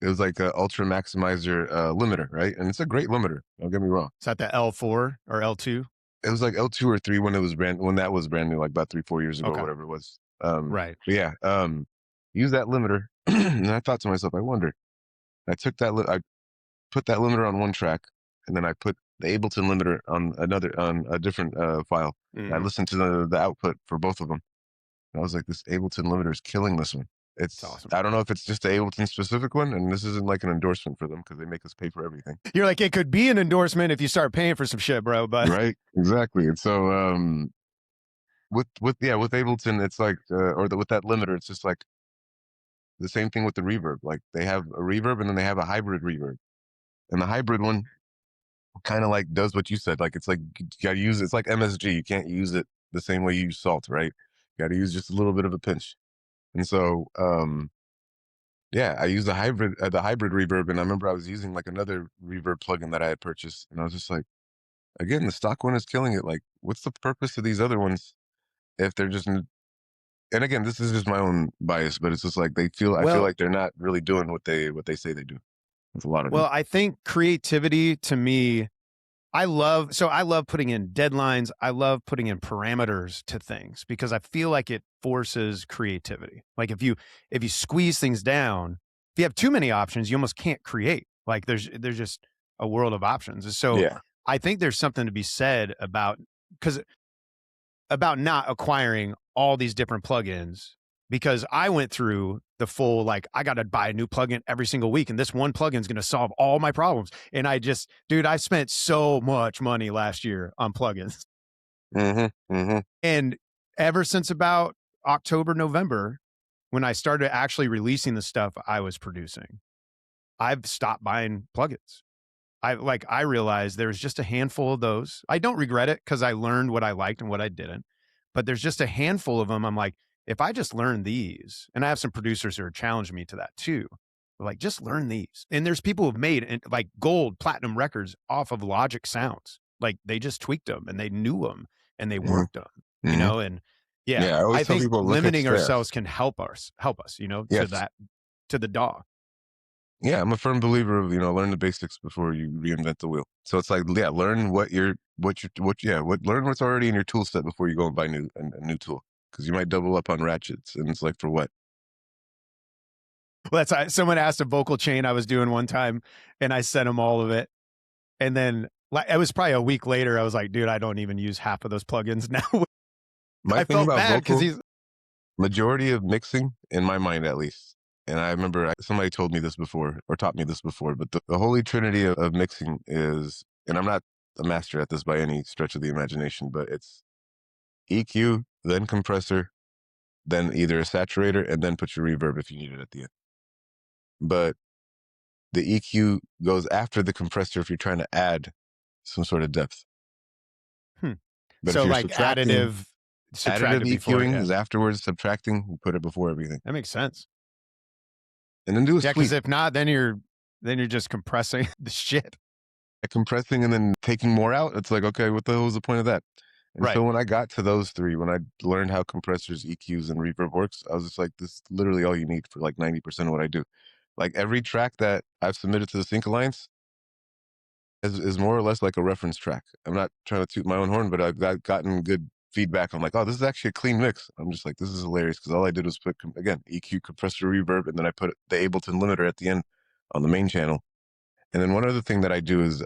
it was like a Ultra Maximizer limiter, right? And it's a great limiter. Don't get me wrong. Is that the L4 or L2? It was like L2 or 3 when that was brand new, like about 3-4 years ago, whatever it was. Right. But yeah, use that limiter, and I thought to myself, I wonder. I put that limiter on one track, and then I put the Ableton limiter on a different file. And I listened to the output for both of them. And I was like, this Ableton limiter is killing this one. It's awesome. I don't know if it's just the Ableton specific one, and this isn't like an endorsement for them because they make us pay for everything. You're like, it could be an endorsement if you start paying for some shit, bro. But right, exactly. And so with Ableton, it's like with that limiter, it's just like the same thing with the reverb. Like, they have a reverb and then they have a hybrid reverb, and the hybrid one kind of like does what you said. Like, it's like you gotta use it. It's like MSG. You can't use it the same way you use salt, right? You gotta use just a little bit of a pinch. And so, yeah, I used the hybrid reverb, and I remember I was using like another reverb plugin that I had purchased, and I was just like, again, the stock one is killing it. Like, what's the purpose of these other ones if they're just? And again, this is just my own bias, but it's just like I feel like they're not really doing what they say they do. With a lot of I think creativity to me I love putting in deadlines. I love putting in parameters to things because I feel like it forces creativity. Like if you squeeze things down, if you have too many options, you almost can't create. Like there's just a world of options. And so Yeah. I think there's something to be said about not acquiring all these different plugins, because I went through the full, like, I got to buy a new plugin every single week, and this one plugin is going to solve all my problems. And I spent so much money last year on plugins. And ever since about October, November, when I started actually releasing the stuff I was producing, I've stopped buying plugins. I realized there's just a handful of those. I don't regret it because I learned what I liked and what I didn't. But there's just a handful of them. I'm like, if I just learn these, and I have some producers who are challenging me to that too. They're like, just learn these. And there's people who've made like gold, platinum records off of Logic sounds. Like they just tweaked them and they knew them and they worked them, you know? And Yeah, I always I tell think people, look at limiting staff. ourselves can help us, you know, Yes. to the DAW. Yeah, I'm a firm believer of, learn the basics before you reinvent the wheel. So it's like, yeah, learn learn what's already in your tool set before you go and buy a new tool. Because you might double up on ratchets, and it's like, for what? Well, someone asked a vocal chain I was doing one time, and I sent him all of it. And then it was probably a week later, I was like, dude, I don't even use half of those plugins now. My I thing felt about bad because vocal, majority of mixing, in my mind at least, and I remember somebody told me this before, or taught me this before, but the holy trinity of mixing is, and I'm not a master at this by any stretch of the imagination, but it's EQ, then compressor, then either a saturator, and then put your reverb if you need it at the end. But the EQ goes after the compressor if you're trying to add some sort of depth. But so if you're like additive EQing before, is afterwards, subtracting, you put it before everything. That makes sense. And then do a sweep. Because if not, then you're just compressing the shit. Compressing and then taking more out, it's like, okay, what the hell was the point of that? And so when I got to those three, when I learned how compressors, EQs, and reverb works, I was just like, this is literally all you need for like 90% of what I do. Like every track that I've submitted to the Sync Alliance is more or less like a reference track. I'm not trying to toot my own horn, but I've gotten good feedback. I'm like, oh, this is actually a clean mix. I'm just like, this is hilarious, because all I did was put, again, EQ, compressor, reverb, and then I put the Ableton limiter at the end on the main channel. And then one other thing that I do is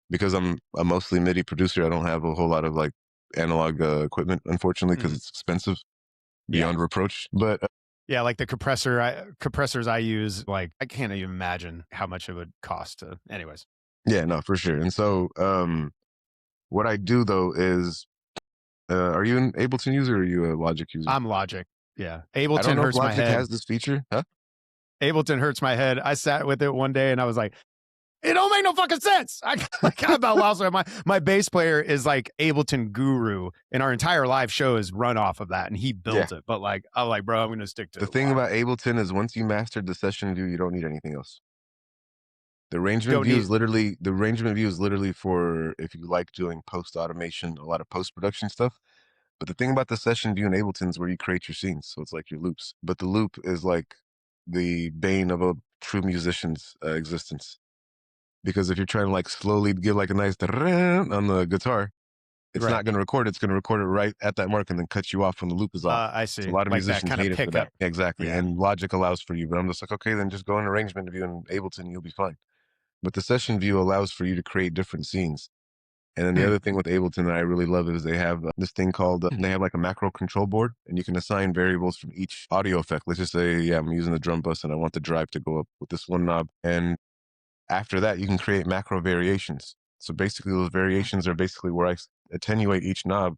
because I'm a mostly MIDI producer, I don't have a whole lot of like analog equipment, unfortunately, because it's expensive beyond reproach. But yeah, like the compressors I use, like I can't even imagine how much it would cost to. Anyways. Yeah, no, for sure. And so what I do though is, are you an Ableton user or are you a Logic user? I'm Logic. Yeah, Ableton I don't know hurts if my Logic head. has this feature, huh? Ableton hurts my head. I sat with it one day and I was like, it don't make no fucking sense. I about lost my bass player is like Ableton guru, and our entire live show is run off of that, and he built it. But like, I'm like, bro, I'm gonna stick to the thing about Ableton is once you mastered the session view, you don't need anything else. The arrangement view is literally for if you like doing post automation, a lot of post production stuff. But the thing about the session view in Ableton is where you create your scenes, so it's like your loops. But the loop is like the bane of a true musician's existence. Because if you're trying to like slowly give like a nice on the guitar, it's not going to record it. It's going to record it right at that mark and then cut you off when the loop is off. I see. So a lot of like musicians hate it for that. Exactly. Yeah. And Logic allows for you. But I'm just like, okay, then just go in arrangement view in Ableton and you'll be fine. But the session view allows for you to create different scenes. And then the other thing with Ableton that I really love is they have this thing called, they have like a macro control board, and you can assign variables from each audio effect. Let's just say, yeah, I'm using the drum bus and I want the drive to go up with this one knob. And after that, you can create macro variations. So basically those variations are basically where I attenuate each knob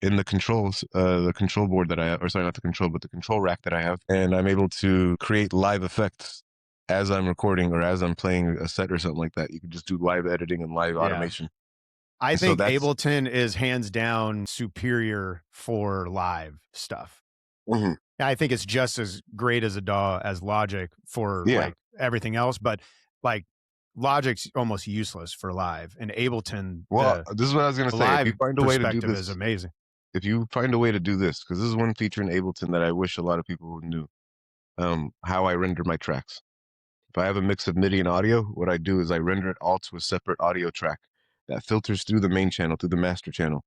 in the controls, the control board that I have, or sorry, not the control, but the control rack that I have. And I'm able to create live effects as I'm recording or as I'm playing a set or something like that. You can just do live editing and live automation. I think Ableton is hands down superior for live stuff. I think it's just as great as a DAW as Logic for like everything else, but like Logic's almost useless for live, and Ableton. Well, this is what I was going to say. If you find a way to do this, is amazing. If you find a way to do this, because this is one feature in Ableton that I wish a lot of people knew, how I render my tracks. If I have a mix of MIDI and audio, what I do is I render it all to a separate audio track that filters through the main channel, through the master channel,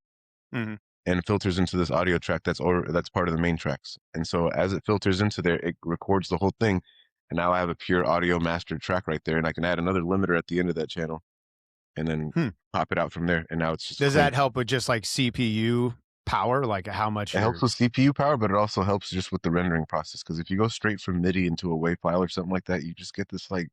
and filters into this audio track that's part of the main tracks. And so as it filters into there, it records the whole thing. And now I have a pure audio mastered track right there, and I can add another limiter at the end of that channel and then pop it out from there. And now it's just Does clean. that help with just like CPU power, like how much it helps with CPU power, but it also helps just with the rendering process. Because if you go straight from MIDI into a WAV file or something like that, you just get this like,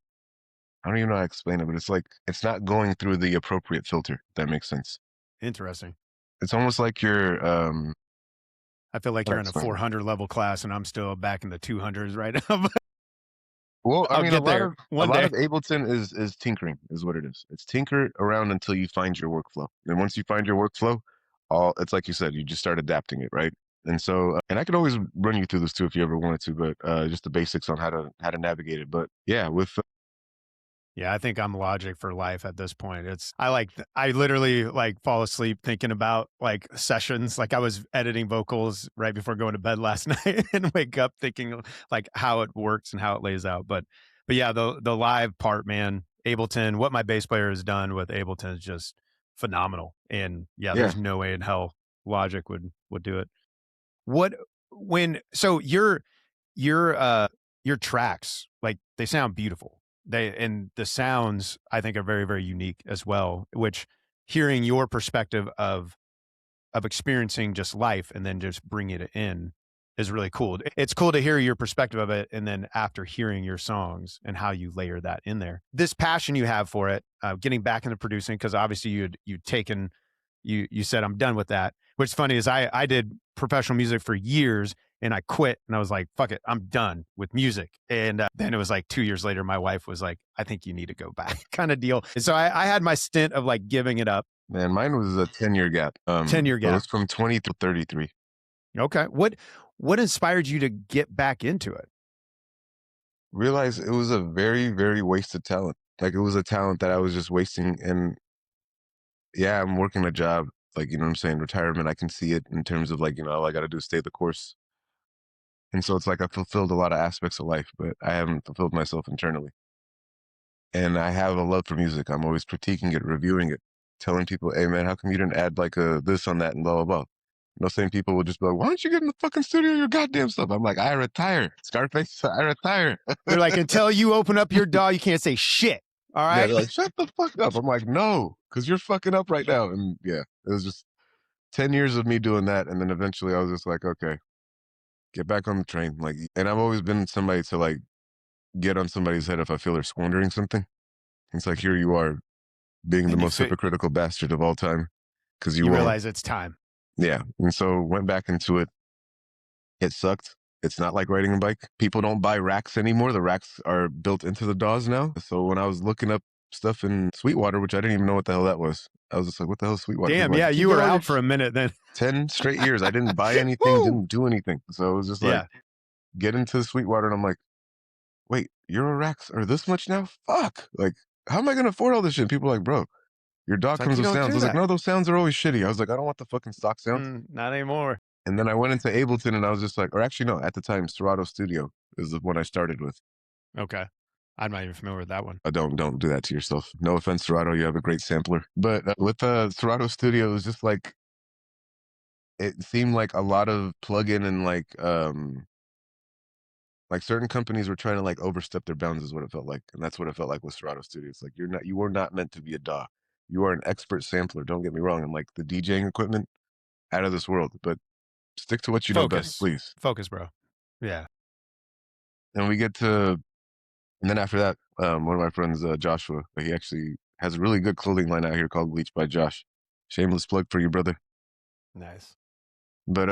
I don't even know how to explain it, but it's like it's not going through the appropriate filter, if that makes sense. Interesting. It's almost like you're I feel like you're in a 400 level class and I'm still back in the 200s right now. Well, I mean, a lot of Ableton is tinkering, is what it is. It's tinker around until you find your workflow. And once you find your workflow, it's like you said, you just start adapting it, right? And so, and I could always run you through this too if you ever wanted to, but just the basics on how to navigate it. But yeah, yeah, I think I'm Logic for life at this point. I literally like fall asleep thinking about like sessions. Like I was editing vocals right before going to bed last night and wake up thinking like how it works and how it lays out. But yeah, the live part, man, Ableton, what my bass player has done with Ableton is just phenomenal. And yeah, there's no way in hell Logic would do it. So your tracks, like they sound beautiful. And the sounds I think are very, very unique as well, which hearing your perspective of experiencing just life and then just bringing it in is really cool. It's cool to hear your perspective of it. And then after hearing your songs and how you layer that in there, this passion you have for it, getting back into producing, because obviously you'd taken, you said, I'm done with that. What's funny is I did professional music for years and I quit and I was like, fuck it, I'm done with music. And then it was like 2 years later, my wife was like, I think you need to go back kind of deal. And so I had my stint of like giving it up. Man, mine was a 10-year gap. 10-year gap. It was from 20 to 33. Okay. What inspired you to get back into it? Realize it was a very, very wasted talent. Like it was a talent that I was just wasting. And yeah, I'm working a job, like, you know what I'm saying? Retirement, I can see it in terms of like, you know, all I got to do is stay the course. And so it's like I fulfilled a lot of aspects of life, but I haven't fulfilled myself internally. And I have a love for music. I'm always critiquing it, reviewing it, telling people, hey man, how come you didn't add like a this on that and blah, blah, blah. You know, same people will just be like, why don't you get in the fucking studio your goddamn stuff? I'm like, I retire. Scarface, I retire. They're like, until you open up your DAW, you can't say shit. All right. Yeah, they're like, shut the fuck up. I'm like, no, because you're fucking up right now. And yeah, it was just 10 years of me doing that. And then eventually I was just like, okay, get back on the train. Like, and I've always been somebody to like get on somebody's head if I feel they're squandering something. It's like, here you are being the most hypocritical bastard of all time. Because you realize it's time. Yeah. And so went back into it. It sucked. It's not like riding a bike. People don't buy racks anymore. The racks are built into the DAWs now. So when I was looking up stuff in Sweetwater, which I didn't even know what the hell that was, I was just like, what the hell is Sweetwater? Damn, yeah, you were out for a minute then. 10 straight years. I didn't buy anything, didn't do anything. So it was just like, get into Sweetwater. And I'm like, wait, Euro racks are this much now? Fuck. Like, how am I going to afford all this shit? People are like, bro, your DAW comes with sounds. I was like, no, those sounds are always shitty. I was like, I don't want the fucking stock sounds. Not anymore. And then I went into Ableton and I was just like, or actually, no, at the time, Serato Studio is the one I started with. Okay. I'm not even familiar with that one. Don't do that to yourself. No offense, Serato. You have a great sampler. But with Serato Studio, it was just like, it seemed like a lot of plugin and like certain companies were trying to like overstep their bounds is what it felt like. And that's what it felt like with Serato Studio. It's like, you were not meant to be a DAW. You are an expert sampler. Don't get me wrong. And like the DJing equipment, out of this world, but stick to what you know best, please. Focus, bro. Yeah. And we get to, and then after that, one of my friends, Joshua, he actually has a really good clothing line out here called Bleach by Josh. Shameless plug for you, brother. Nice. But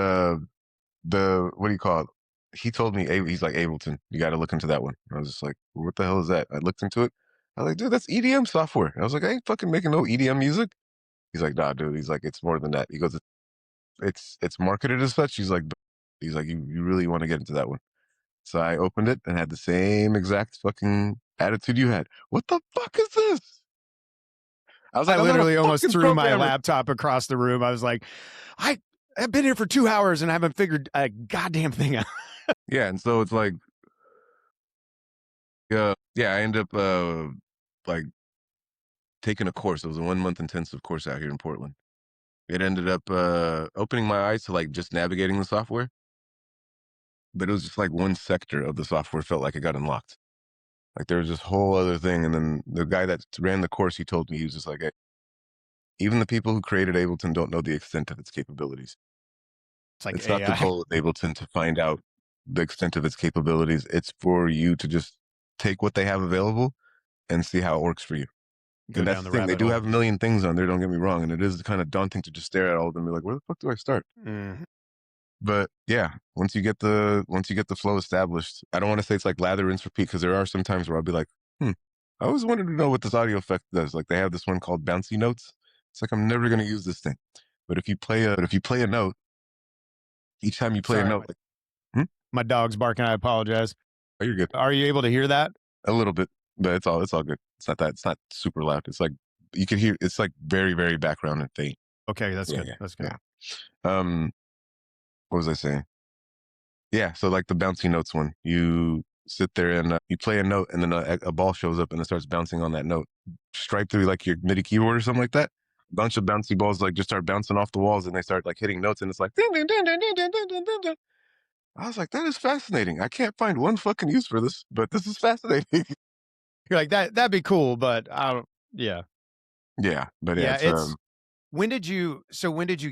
what do you call it? He told me, he's like, Ableton, you got to look into that one. And I was just like, what the hell is that? I looked into it. I was like, dude, that's EDM software. I was like, I ain't fucking making no EDM music. He's like, nah, dude. He's like, it's more than that. He goes, it's marketed as such. He's like, you really want to get into that one. So I opened it and had the same exact fucking attitude you had. What the fuck is this? I was like, I literally almost threw my laptop across the room. I was like, I've been here for 2 hours and I haven't figured a goddamn thing out. Yeah. And so it's like, yeah, Yeah, I ended up like taking a course. It was a 1 month intensive course out here in Portland. It ended up opening my eyes to like just navigating the software, but it was just like one sector of the software felt like it got unlocked. Like there was this whole other thing, and then the guy that ran the course, he told me he was just like, "Hey, even the people who created Ableton don't know the extent of its capabilities. It's like It's not the AI. goal of Ableton to find out the extent of its capabilities. It's for you to just take what they have available and see how it works for you." Go And that's down the the thing. They rabbit do hole. have a million things on there. Don't get me wrong, and it is kind of daunting to just stare at all of them and be like, "Where the fuck do I start?" Mhm. But yeah, once you get the flow established, I don't want to say it's like lather, rinse, repeat, because there are some times where I'll be like, I always wanted to know what this audio effect does. Like they have this one called bouncy notes. It's like I'm never gonna use this thing. But if you play a note, each time you play a Sorry, note, like, hmm? my dog's barking. I apologize. Oh, you're good. Are you able to hear that? A little bit, but it's all good. It's not super loud. It's like you can hear it's like very, very background and faint. Okay, that's Yeah, good. yeah, That's good. yeah. Um, what was I saying? Yeah, so like the bouncy notes one, you sit there and you play a note, and then a ball shows up and it starts bouncing on that note, straight through like your MIDI keyboard or something like that. A bunch of bouncy balls like just start bouncing off the walls, and they start like hitting notes, and it's like ding, ding, ding, ding, ding, ding, ding, ding, ding, ding. I was like, that is fascinating. I can't find one fucking use for this, but this is fascinating. You're like that'd be cool, but I don't yeah. Yeah, but yeah, Yeah, it's it's when did you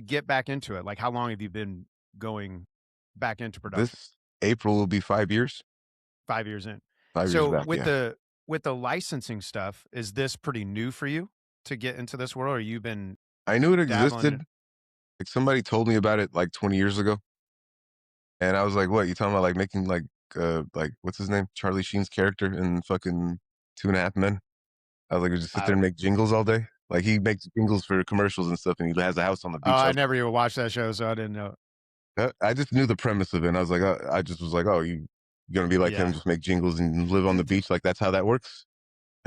get back into it? Like how long have you been going back into production? this April will be 5 years. 5 years in. 5 years So back, yeah. with the licensing stuff, is this pretty new for you to get into this world, or you've been I knew it dabbling? existed. Like somebody told me about it like 20 years ago. And I was like, "What, you talking about, like, making, like, what's his name? Charlie Sheen's character in fucking Two and a Half Men?" I was like, "We just sit I there and make jingles all day?" Like, he makes jingles for commercials and stuff, and he has a house on the oh, beach. I I was never even watched that show, so I didn't know. I just knew the premise of it, and I was like, I just was like, "Oh, you gonna be like him, Yeah. just make jingles and live on the beach, like, that's how that works?"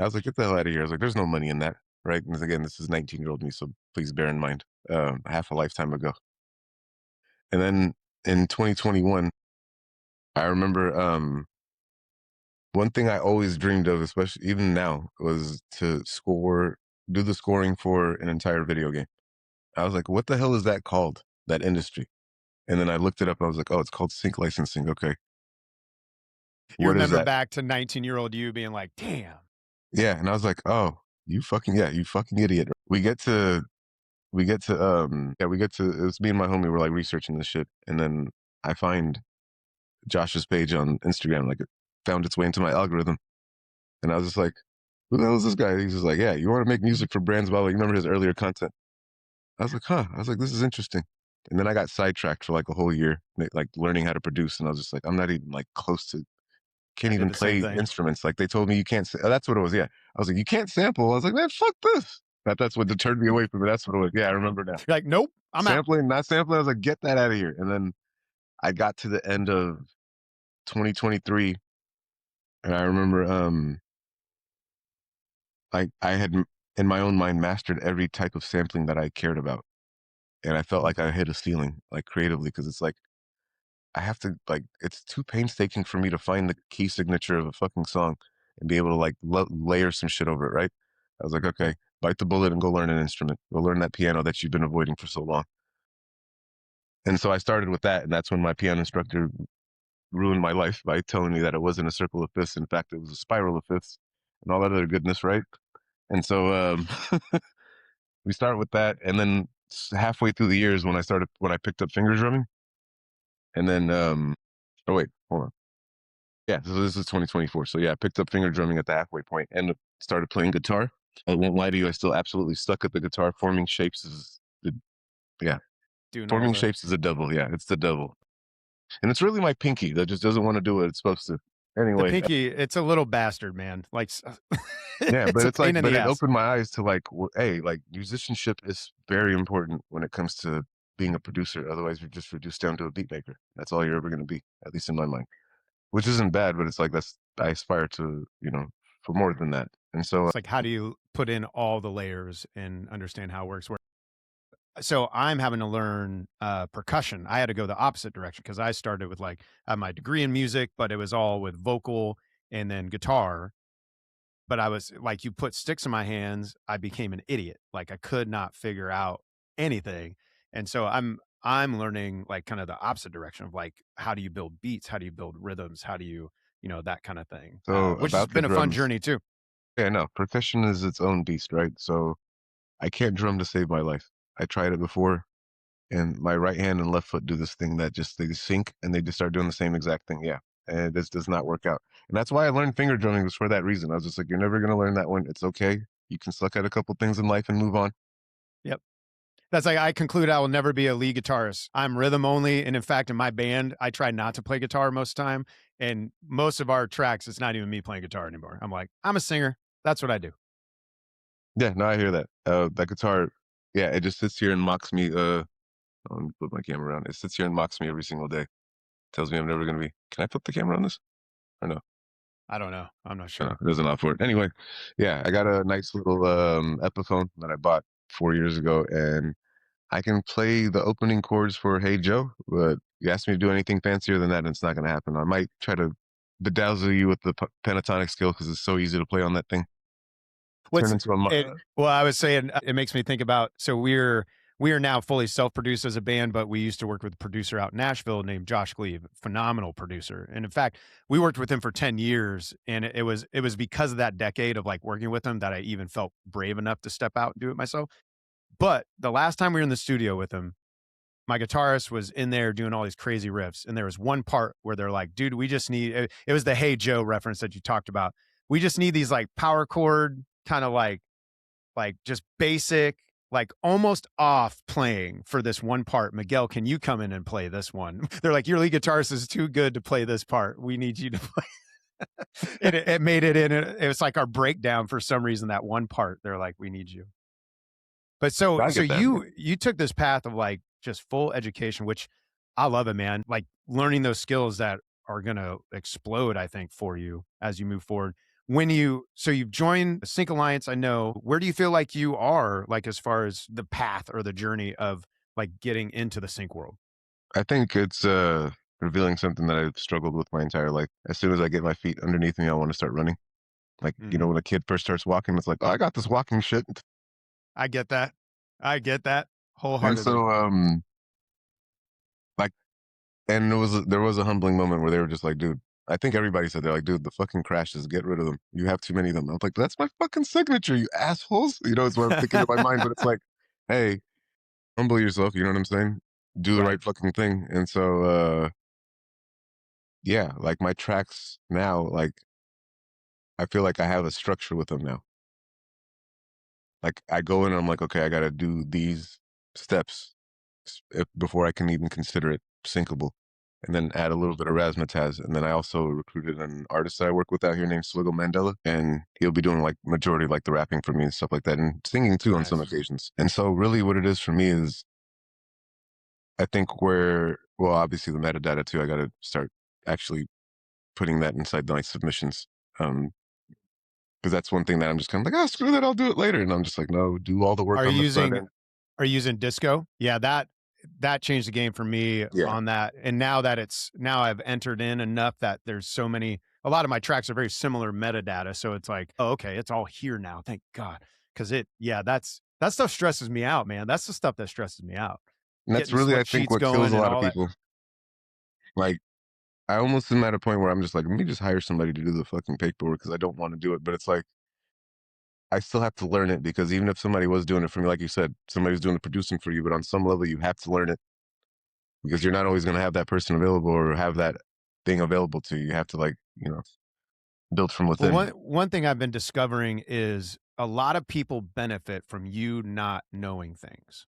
I was like, "Get the hell out of here." I was like, "There's no money in that." Right? And again, this is 19-year-old me, so please bear in mind, half a lifetime ago. And then in 2021, I remember, one thing I always dreamed of, especially even now, was to do the scoring for an entire video game. I was like, what the hell is that called? That industry. And then I looked it up. I was like, oh, it's called sync licensing. Okay. You What is remember that? back to 19-year-old you being like, "Damn." Yeah. And I was like, oh, you fucking idiot. It was me and my homie were like researching this shit. And then I find Josh's page on Instagram, like it found its way into my algorithm. And I was just like, who the hell is this guy? He's just like, yeah, you want to make music for brands, blah, blah. You remember his earlier content? I was like, huh. I was like, this is interesting. And then I got sidetracked for like a whole year, like learning how to produce. And I was just like, I'm not even like close to, can't I did even the same play thing. instruments. Like they told me you can't, oh, that's what it was. Yeah. I was like, you can't sample. I was like, man, fuck this. That's what turned me away from it. That's what it was. Yeah, I remember now. You're like, "Nope, I'm out." Sampling, not sampling. I was like, get that out of here. And then I got to the end of 2023. And I remember, I had in my own mind mastered every type of sampling that I cared about. And I felt like I hit a ceiling, like creatively, because it's like, I have to like it's too painstaking for me to find the key signature of a fucking song and be able to like layer some shit over it, right? I was like, okay, bite the bullet and go learn an instrument. Go learn that piano that you've been avoiding for so long. And so I started with that, and that's when my piano instructor ruined my life by telling me that it wasn't a circle of fifths. In fact, it was a spiral of fifths and all that other goodness, right? And so we started with that, and then halfway through the years when I picked up finger drumming, and then oh wait, hold on. Yeah, so this is 2024. So yeah, I picked up finger drumming at the halfway point and started playing guitar. I won't lie to you, I still absolutely suck at the guitar. Yeah, Doing all forming the shapes is a devil. Yeah, it's the devil. And it's really my pinky that just doesn't want to do what it's supposed to. Anyway, pinky, it's a little bastard, man. Like yeah, it's but a it's like, pain in but the it ass. opened my eyes to like, hey, like musicianship is very important when it comes to being a producer. Otherwise, you're just reduced down to a beat maker. That's all you're ever going to be, at least in my mind. Which isn't bad, but it's like I aspire to, for more than that. And so, It's like, how do you put in all the layers and understand how it works? So I'm having to learn percussion. I had to go the opposite direction because I started with like I have my degree in music, but it was all with vocal and then guitar. but I was like, you put sticks in my hands, I became an idiot. Like I could not figure out anything. And so I'm learning like kind of the opposite direction of like, how do you build beats? How do you build rhythms? How do you, that kind of thing, So which has about the been a fun drums, journey too. yeah, no, percussion is its own beast, right? So I can't drum to save my life. I tried it before, and my right hand and left foot do this thing that just they sync and they just start doing the same exact thing. Yeah, and this does not work out. And that's why I learned finger drumming was for that reason. I was just like, you're never gonna learn that one. It's okay. You can suck at a couple things in life and move on. Yep. That's like, I conclude I will never be a lead guitarist. I'm rhythm only. And in fact, in my band, I try not to play guitar most of the time. And most of our tracks, it's not even me playing guitar anymore. I'm like, I'm a singer. That's what I do. Yeah, no, I hear that. That guitar, yeah, it just sits here and mocks me. I'll put my camera around. It sits here and mocks me every single day. Tells me I'm never gonna be. Can I put the camera on this? Or no? I don't know. I'm not No, sure. it doesn't offer it. Anyway, yeah, I got a nice little Epiphone that I bought 4 years ago, and I can play the opening chords for Hey Joe, but you ask me to do anything fancier than that, and it's not gonna happen. I might try to bedazzle you with the pentatonic scale because it's so easy to play on that thing. Turn What's into a it? Well, I was saying it makes me think about, so we are now fully self-produced as a band, but we used to work with a producer out in Nashville named Josh Glebe, phenomenal producer. And in fact, we worked with him for 10 years. And it was because of that decade of like working with him that I even felt brave enough to step out and do it myself. But the last time we were in the studio with him, my guitarist was in there doing all these crazy riffs. And there was one part where they're like, dude, we just need, it was the Hey Joe reference that you talked about. We just need these like power chord kind of like just basic, like almost off playing for this one part. Miguel, can you come in and play this one? They're like, your lead guitarist is too good to play this part. We need you to play. And it made it in. It was like our breakdown for some reason, that one part. They're like, we need you. But so I so get that. you took this path of like just full education, which I love it, man. Like learning those skills that are gonna explode, I think, for you as you move forward. So you've joined the Sync Alliance, I know. Where do you feel like you are, like as far as the path or the journey of like getting into the sync world? I think it's revealing something that I've struggled with my entire life. As soon as I get my feet underneath me, I want to start running. Like, Mhm. when a kid first starts walking, it's like, oh, I got this walking shit. I get that. I get that And wholeheartedly. so, like, and there was a humbling moment where they were just like, dude, I think everybody said they're like, dude, the fucking crashes, get rid of them. You have too many of them. I was like, that's my fucking signature, you assholes. It's what I'm thinking in my mind, but it's like, hey, humble yourself. You know what I'm saying? Do the Right. right fucking thing. And so, yeah, like my tracks now, like I feel like I have a structure with them now. Like I go in and I'm like, okay, I got to do these steps before I can even consider it syncable. And then add a little bit of razzmatazz. And then I also recruited an artist that I work with out here named Swiggle Mandela. And he'll be doing like majority like the rapping for me and stuff like that. And singing too on some Nice. occasions. And so really what it is for me is I think well, obviously the metadata too, I got to start actually putting that inside my submissions. Because that's one thing that I'm just kind of like, oh, screw that, I'll do it later. And I'm just like, no, do all the work Are on you the front using end. Are you using Disco? Yeah, that changed the game for me Yeah. on that. And now I've entered in enough that there's so many. A lot of my tracks are very similar metadata, so it's like, oh, okay, it's all here now. Thank God, because that stuff stresses me out, man. That's the stuff that stresses me out. And that's Getting really, I split think, sheets what kills going a and lot of all that. people. Like, I almost am at a point where I'm just like, let me just hire somebody to do the fucking paperwork because I don't want to do it. But it's like, I still have to learn it because even if somebody was doing it for me, like you said, somebody's doing the producing for you, but on some level, you have to learn it because you're not always going to have that person available or have that thing available to you. You have to, like, build from Well, within. one thing I've been discovering is a lot of people benefit from you not knowing things.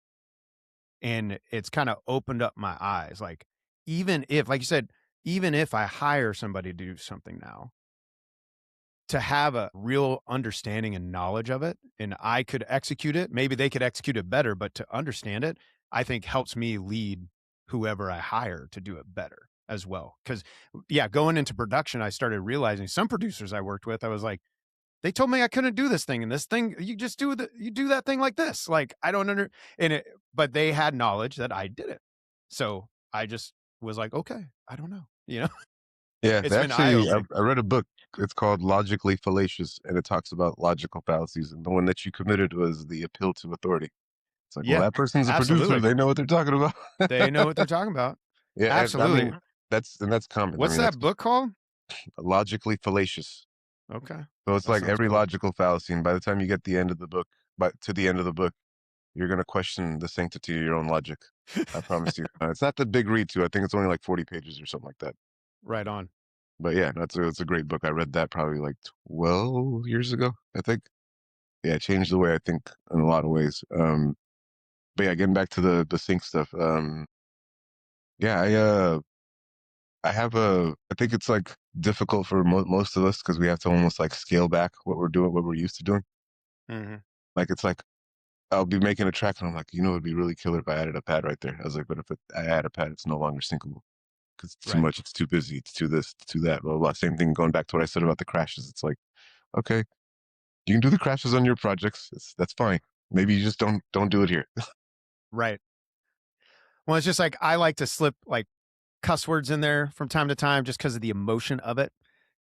And it's kind of opened up my eyes. Like, even if, like you said, even if I hire somebody to do something now, to have a real understanding and knowledge of it, and I could execute it, maybe they could execute it better, but to understand it, I think helps me lead whoever I hire to do it better as well. Cause yeah, going into production, I started realizing some producers I worked with, I was like, they told me I couldn't do this thing, and this thing, you do that thing like this. Like, I don't but they had knowledge that I did it. So I just was like, okay, I don't know, you know? Yeah, It's they been actually, eye-opening. I read a book. It's called Logically Fallacious, and it talks about logical fallacies. And the one that you committed was the appeal to authority. It's like, well, Yeah, that person's a producer. absolutely. They know what they're talking about. They know what they're talking about. Yeah, and I Absolutely. mean, that's common. I What's mean, that's that book called? logically fallacious. Okay. So it's That like sounds every cool. logical fallacy, and by the time you get the end of the book, but to the end of the book, you're gonna question the sanctity of your own logic. I promise you. It's not the big read too. I think it's only like 40 pages or something like that. Right on. But yeah, it's a great book. I read that probably like 12 years ago, I think. Yeah, it changed the way I think in a lot of ways. But yeah, getting back to the sync stuff. Yeah, I have I think it's like difficult for most of us because we have to almost like scale back what we're doing, what we're used to doing. Mhm. Like it's like I'll be making a track and I'm like, it'd be really killer if I added a pad right there. I was like, but if I add a pad, it's no longer syncable because it's too Right. much, it's too busy, it's too this, it's too that, blah, blah, blah. Same thing going back to what I said about the crashes. It's like, okay, you can do the crashes on your projects. That's fine. Maybe you just don't do it here. Right. Well, it's just like I like to slip like cuss words in there from time to time just because of the emotion of it,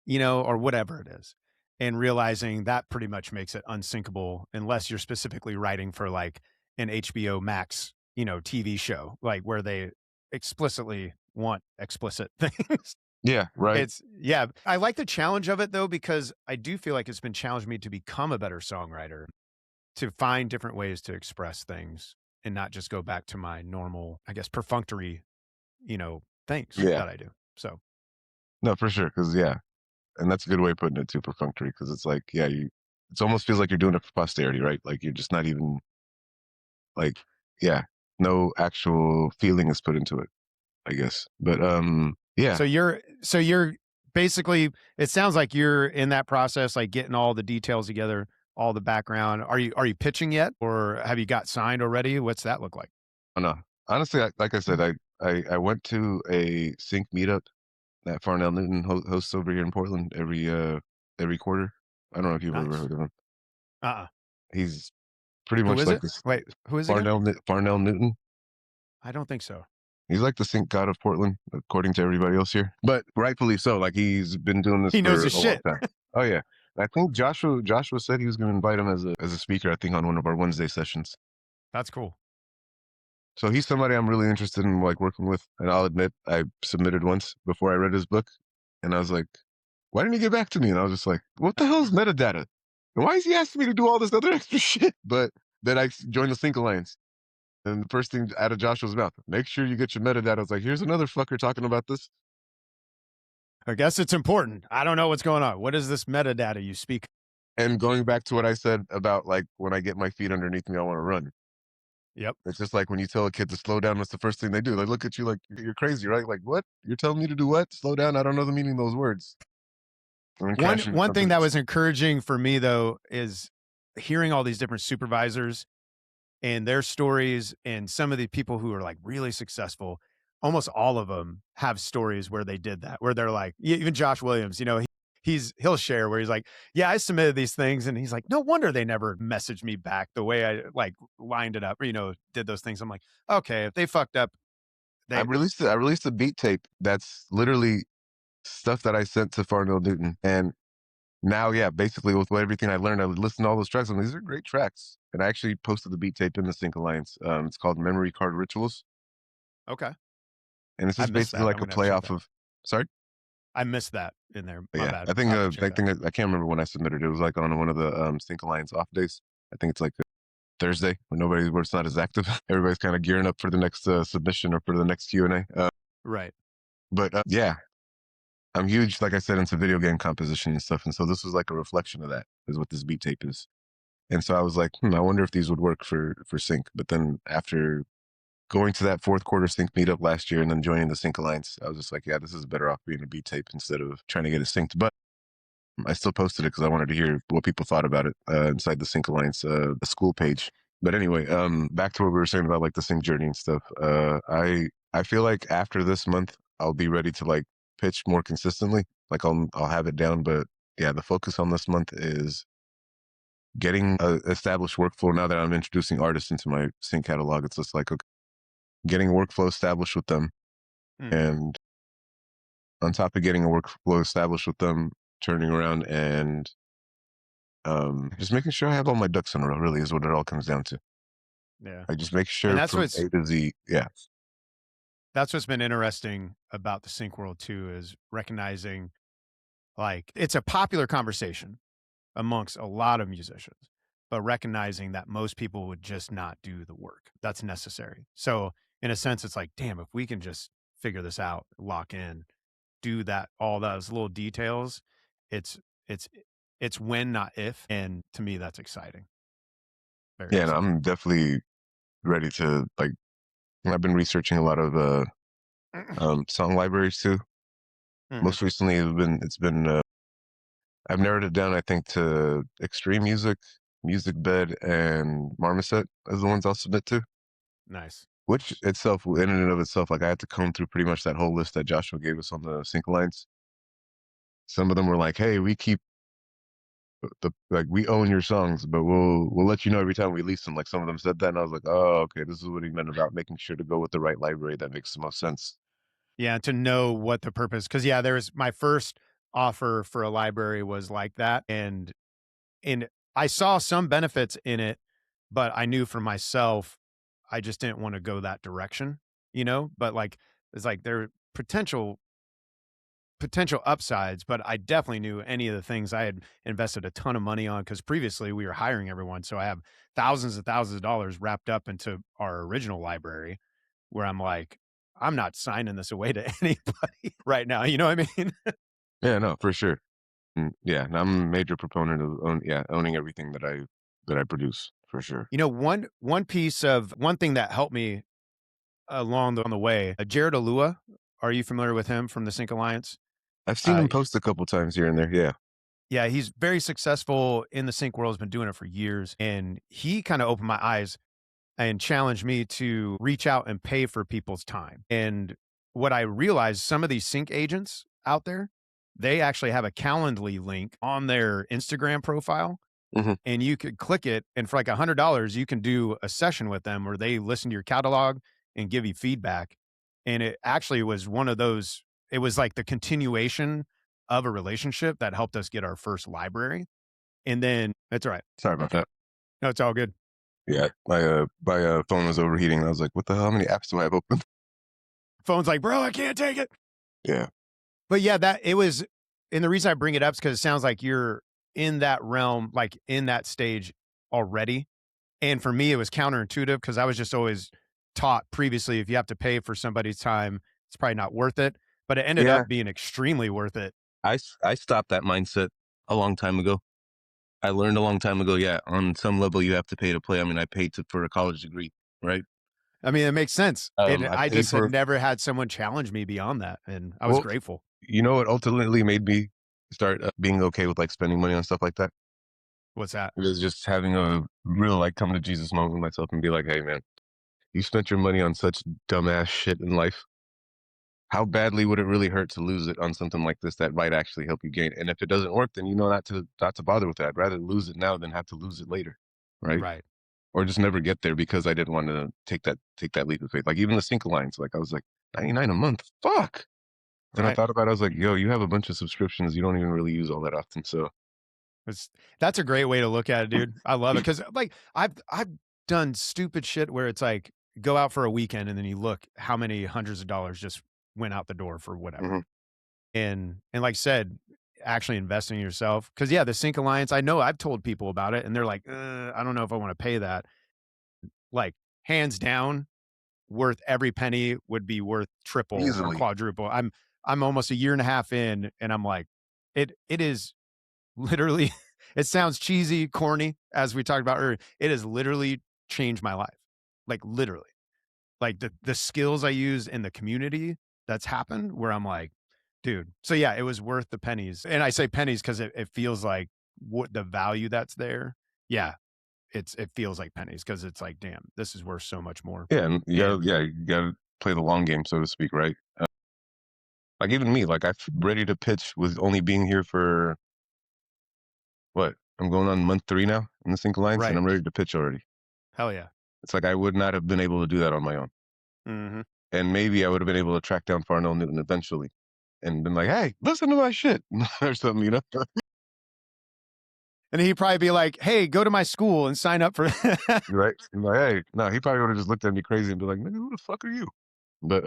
or whatever it is. And realizing that pretty much makes it unsyncable unless you're specifically writing for like an HBO Max, TV show, like where they explicitly want explicit things. Yeah, right. Yeah, I like the challenge of it though, because I do feel like it's been challenged me to become a better songwriter, to find different ways to express things and not just go back to my normal, I guess, perfunctory, things Yeah, that I do. So, no, for sure. Because yeah, and that's a good way of putting it too, perfunctory. Because it's like, yeah, it almost feels like you're doing it for posterity, right? Like you're just not even like, yeah, no actual feeling is put into it, I guess. But yeah, so you're basically, it sounds like you're in that process, like getting all the details together, all the background. Are you pitching yet, or have you got signed already? What's that look like? I know. Honestly, like I said, I went to a sync meetup that Farnell Newton hosts over here in Portland every quarter. I don't know if you've ever Nice. heard of him. Uh-uh. He's pretty Who much is like it? this Wait, who is it again? Farnell Newton. I don't think so. He's like the sync god of Portland, according to everybody else here. But rightfully so. Like he's been doing this He knows for his a long shit. time. Oh yeah. I think Joshua said he was going to invite him as a speaker. I think on one of our Wednesday sessions. That's cool. So he's somebody I'm really interested in like working with. And I'll admit I submitted once before I read his book, and I was like, why didn't he get back to me? And I was just like, what the hell is metadata? And why is he asking me to do all this other extra shit? But then I joined the Sync Alliance. And the first thing out of Joshua's mouth, make sure you get your metadata. I was like, here's another fucker talking about this. I guess it's important. I don't know what's going on. What is this metadata you speak? And going back to what I said about like when I get my feet underneath me, I want to run. Yep. It's just like when you tell a kid to slow down, what's the first thing they do? They look at you like you're crazy, right? Like, what? You're telling me to do what? Slow down? I don't know the meaning of those words. And then One crash into one thing something. that was encouraging for me though is hearing all these different supervisors and their stories, and some of the people who are like really successful. Almost all of them have stories where they did that, where they're like, even Josh Williams, he'll share where he's like, yeah, I submitted these things, and he's like, no wonder they never messaged me back the way I like lined it up, or, did those things. I'm like, okay, if they fucked up, I they released a beat tape that's literally stuff that I sent to Farnell Newton. And now, yeah, basically with everything I learned, I would listen to all those tracks, and these are great tracks. And I actually posted the beat tape in the Sync Alliance. It's called Memory Card Rituals. okay. And it's I just missed basically that. I'm like a gonna have to play check off that. of, sorry? I missed that in there. But My yeah, bad. I'll have to check that. I can't remember when I submitted it. It was like on one of the Sync Alliance off days. I think it's like Thursday where it's not as active. Everybody's kind of gearing up for the next submission or for the next Q&A. Right. But yeah, I'm huge, like I said, into video game composition and stuff. And so this was like a reflection of that, is what this beat tape is. And so I was like, I wonder if these would work for Sync. But then after going to that fourth quarter Sync meetup last year and then joining the Sync Alliance, I was just like, yeah, this is better off being a beat tape instead of trying to get it synced. But I still posted it because I wanted to hear what people thought about it inside the Sync Alliance, the school page. But anyway, back to what we were saying about like the sync journey and stuff. I feel like after this month, I'll be ready to like pitch more consistently. Like I'll have it down, but yeah, the focus on this month is getting a established workflow. Now that I'm introducing artists into my sync catalog, it's just like, okay, getting a workflow established with them Mhm. and on top of getting a workflow established with them, turning around and just making sure I have all my ducks in a row. Really, is what it all comes down to. Yeah. Like just make And sure from A to Z. Yeah, that's what's been interesting about the sync world too, is recognizing, like, it's a popular conversation amongst a lot of musicians, but recognizing that most people would just not do the work that's necessary. So in a sense, it's like, damn, if we can just figure this out, lock in, do that, all those little details, it's it's it's when, not if. And to me, that's exciting. Very yeah. And exciting. I'm definitely ready to like. I've been researching a lot of song libraries too. Mhm. Most recently, it's been I've narrowed it down. I think to Extreme Music, Music Bed, and Marmoset as the ones I'll submit to. Nice. Which itself, in and of itself, like I had to comb through pretty much that whole list that Joshua gave us on the sync lines. Some of them were like, "Hey, we keep the like we own your songs, but we'll let you know every time we release them." Like some of them said that, and I was like, "Oh, okay, this is what he meant about making sure to go with the right library that makes the most sense." Yeah, to know what the purpose, because yeah, there was my first offer for a library was like that, and I saw some benefits in it, but I knew for myself, I just didn't want to go that direction, you know? But like, it's like there are potential upsides, but I definitely knew any of the things I had invested a ton of money on, because previously we were hiring everyone. So I have thousands and thousands of dollars wrapped up into our original library, where I'm like, I'm not signing this away to anybody right now. You know what I mean? Yeah, no, for sure. Yeah, and I'm a major proponent of owning everything that I produce for sure. You know, one thing that helped me along on the way, Jared Alua, are you familiar with him from the Sync Alliance? I've seen Uh, him post a couple times here and there. Yeah. yeah, he's very successful in the sync world, has been doing it for years. And he kind of opened my eyes and challenged me to reach out and pay for people's time. And what I realized, some of these sync agents out there, they actually have a Calendly link on their Instagram profile, Mhm. and you could click it, and for like $100 you can do a session with them where they listen to your catalog and give you feedback. And it actually was one of those, it was like the continuation of a relationship that helped us get our first library. And then that's all right. Sorry about that. No, it's all good. Yeah, my phone was overheating. And I was like, "What the hell? How many apps do I have open?" Phone's like, bro, I can't take it. Yeah. But yeah, that it was, and the reason I bring it up is because it sounds like you're in that realm, like in that stage already. And for me, it was counterintuitive because I was just always taught previously, if you have to pay for somebody's time, it's probably not worth it. But it ended Yeah, up being extremely worth it. I stopped that mindset a long time ago. I learned a long time ago, yeah, on some level you have to pay to play. I mean, I paid for a college degree, right? I mean, it makes sense. And I I paid just had for never had someone challenge me beyond that. And I was well, grateful. you know what ultimately made me start being okay with like spending money on stuff like that? What's that? It was just having a real like come to Jesus moment with myself and be like, "Hey man, you spent your money on such dumbass shit in life. How badly would it really hurt to lose it on something like this that might actually help you gain? And if it doesn't work, then you know not to bother with that. I'd rather lose it now than have to lose it later, right? Right. Or just never get there because I didn't want to take that leap of faith. Like even the sync lines, like I was like 99 a month, fuck. Then I Right. thought about it, I was like, yo, you have a bunch of subscriptions you don't even really use all that often. So It's, that's a great way to look at it, dude. I love it because like I've done stupid shit where it's like go out for a weekend and then you look how many hundreds of dollars just went out the door for whatever. mhm. And like I said, actually investing in yourself, because yeah, the Sync Alliance, I know I've told people about it and they're like, I don't know if I want to pay that. Like hands down, worth every penny, would be worth triple or Easily. quadruple. I'm almost a year and a half in, and I'm like, it is literally, it sounds cheesy, corny, as we talked about earlier. It has literally changed my life. Like literally. Like the skills I use in the community that's happened, where I'm like, dude. So yeah, it was worth the pennies. And I say pennies because it feels like what the value that's there. Yeah, it feels like pennies because it's like, damn, this is worth so much more. Yeah, and And you gotta play the long game, so to speak, right? Like even me, like I'm ready to pitch with only being here for what? I'm going on month 3 now in the sync alliance, and right. I'm ready to pitch already. Hell yeah. It's like I would not have been able to do that on my own. Hmm. And maybe I would have been able to track down Farnell Newton eventually. and been like, "Hey, listen to my shit," or something, you know? And he'd probably be like, "Hey, go to my school and sign up for." Right? I'm like, "Hey," no, he probably would have just looked at me crazy and be like, "Nigga, who the fuck are you?" But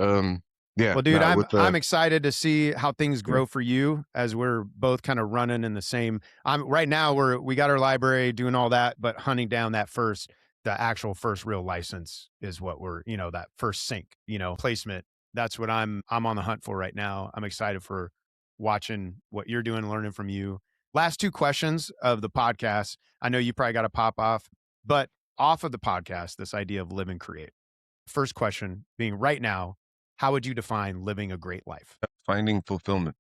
yeah, Well, dude, nah, I'm with I'm excited to see how things yeah, grow for you as we're both kind of running in the same. I'm right now we got our library doing all that, but hunting down the actual first real license is what we're, that first sync, placement. That's what I'm on the hunt for right now. I'm excited for watching what you're doing, learning from you. Last two questions of the podcast. I know you probably got to pop off, but off of the podcast, this idea of live and create. First question being right now, how would you define living a great life? finding fulfillment.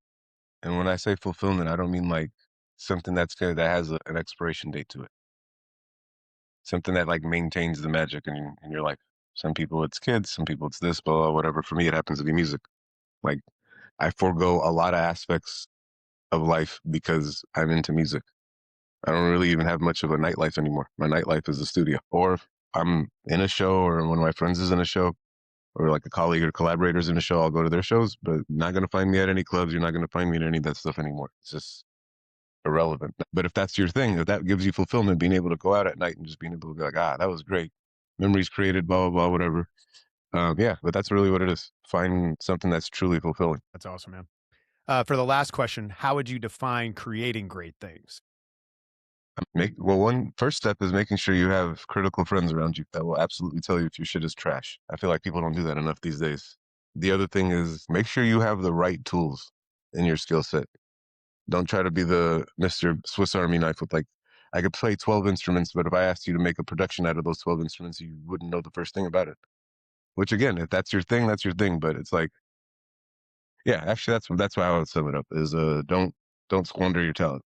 And when I say fulfillment, I don't mean like something that's good that has an expiration date to it. Something that like maintains the magic in your life. Some people it's kids, some people it's this, blah, blah, whatever. For me, it happens to be music. Like I forego a lot of aspects of life because I'm into music. I don't really even have much of a nightlife anymore. My nightlife is the studio. Or if I'm in a show or one of my friends is in a show or like a colleague or collaborators in a show, I'll go to their shows, but not going to find me at any clubs. You're not going to find me in any of that stuff anymore. It's just irrelevant. But if that's your thing, if that gives you fulfillment, being able to go out at night and just being able to be like, that was great. Memories created, blah, blah, blah, whatever. Yeah, but that's really what it is. Find something that's truly fulfilling. That's awesome, man. For the last question, how would you define creating great things? One first step is making sure you have critical friends around you that will absolutely tell you if your shit is trash. I feel like people don't do that enough these days. The other thing is make sure you have the right tools in your skill set. Don't try to be the Mr. Swiss Army knife with like, I could play 12 instruments, but if I asked you to make a production out of those 12 instruments, you wouldn't know the first thing about it. Which again, if that's your thing, that's your thing. But it's like, yeah, actually that's why I would sum it up is don't squander your talent.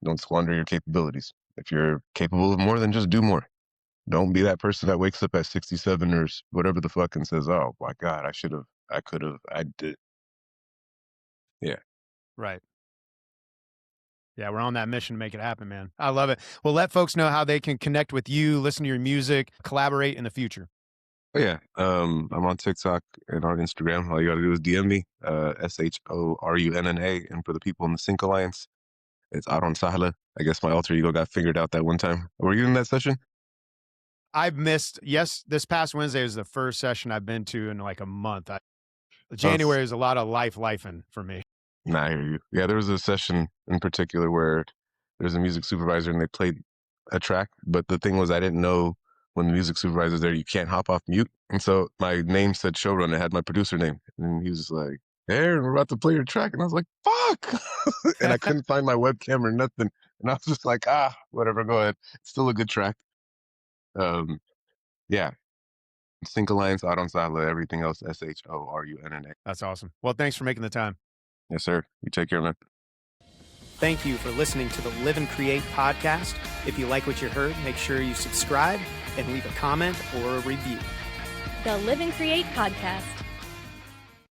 Don't squander your capabilities. If you're capable of more, then just do more. Don't be that person that wakes up at 67 or whatever the fuck and says, "Oh my God, I should have, I could have, I did." Yeah. Right. Yeah, we're on that mission to make it happen, man. I love it. Well, let folks know how they can connect with you, listen to your music, collaborate in the future. Oh, yeah. I'm on TikTok and on Instagram. All you got to do is DM me, SHORUNNA. And for the people in the Sync Alliance, it's Aron Sahla. I guess my alter ego got figured out that one time. Were you in that session? I've missed, yes, this past Wednesday was the first session I've been to in like a month. Oh, January is a lot of lifing for me. nah, I hear you. Yeah, there was a session in particular where there's a music supervisor and they played a track, but the thing was I didn't know when the music supervisor's there, you can't hop off mute. And so my name said showrunner. It had my producer name. And he was like, "Hey, Aaron, we're about to play your track." And I was like, "Fuck." And I couldn't find my webcam or nothing. And I was just like, whatever, go ahead. It's still a good track. Yeah. Sync Alliance, Aron Sahla, everything else, SHORUNNA. That's awesome. Well, thanks for making the time. Yes, sir. You take care, man. Thank you for listening to the Live and Create podcast. If you like what you heard, make sure you subscribe and leave a comment or a review. The Live and Create podcast.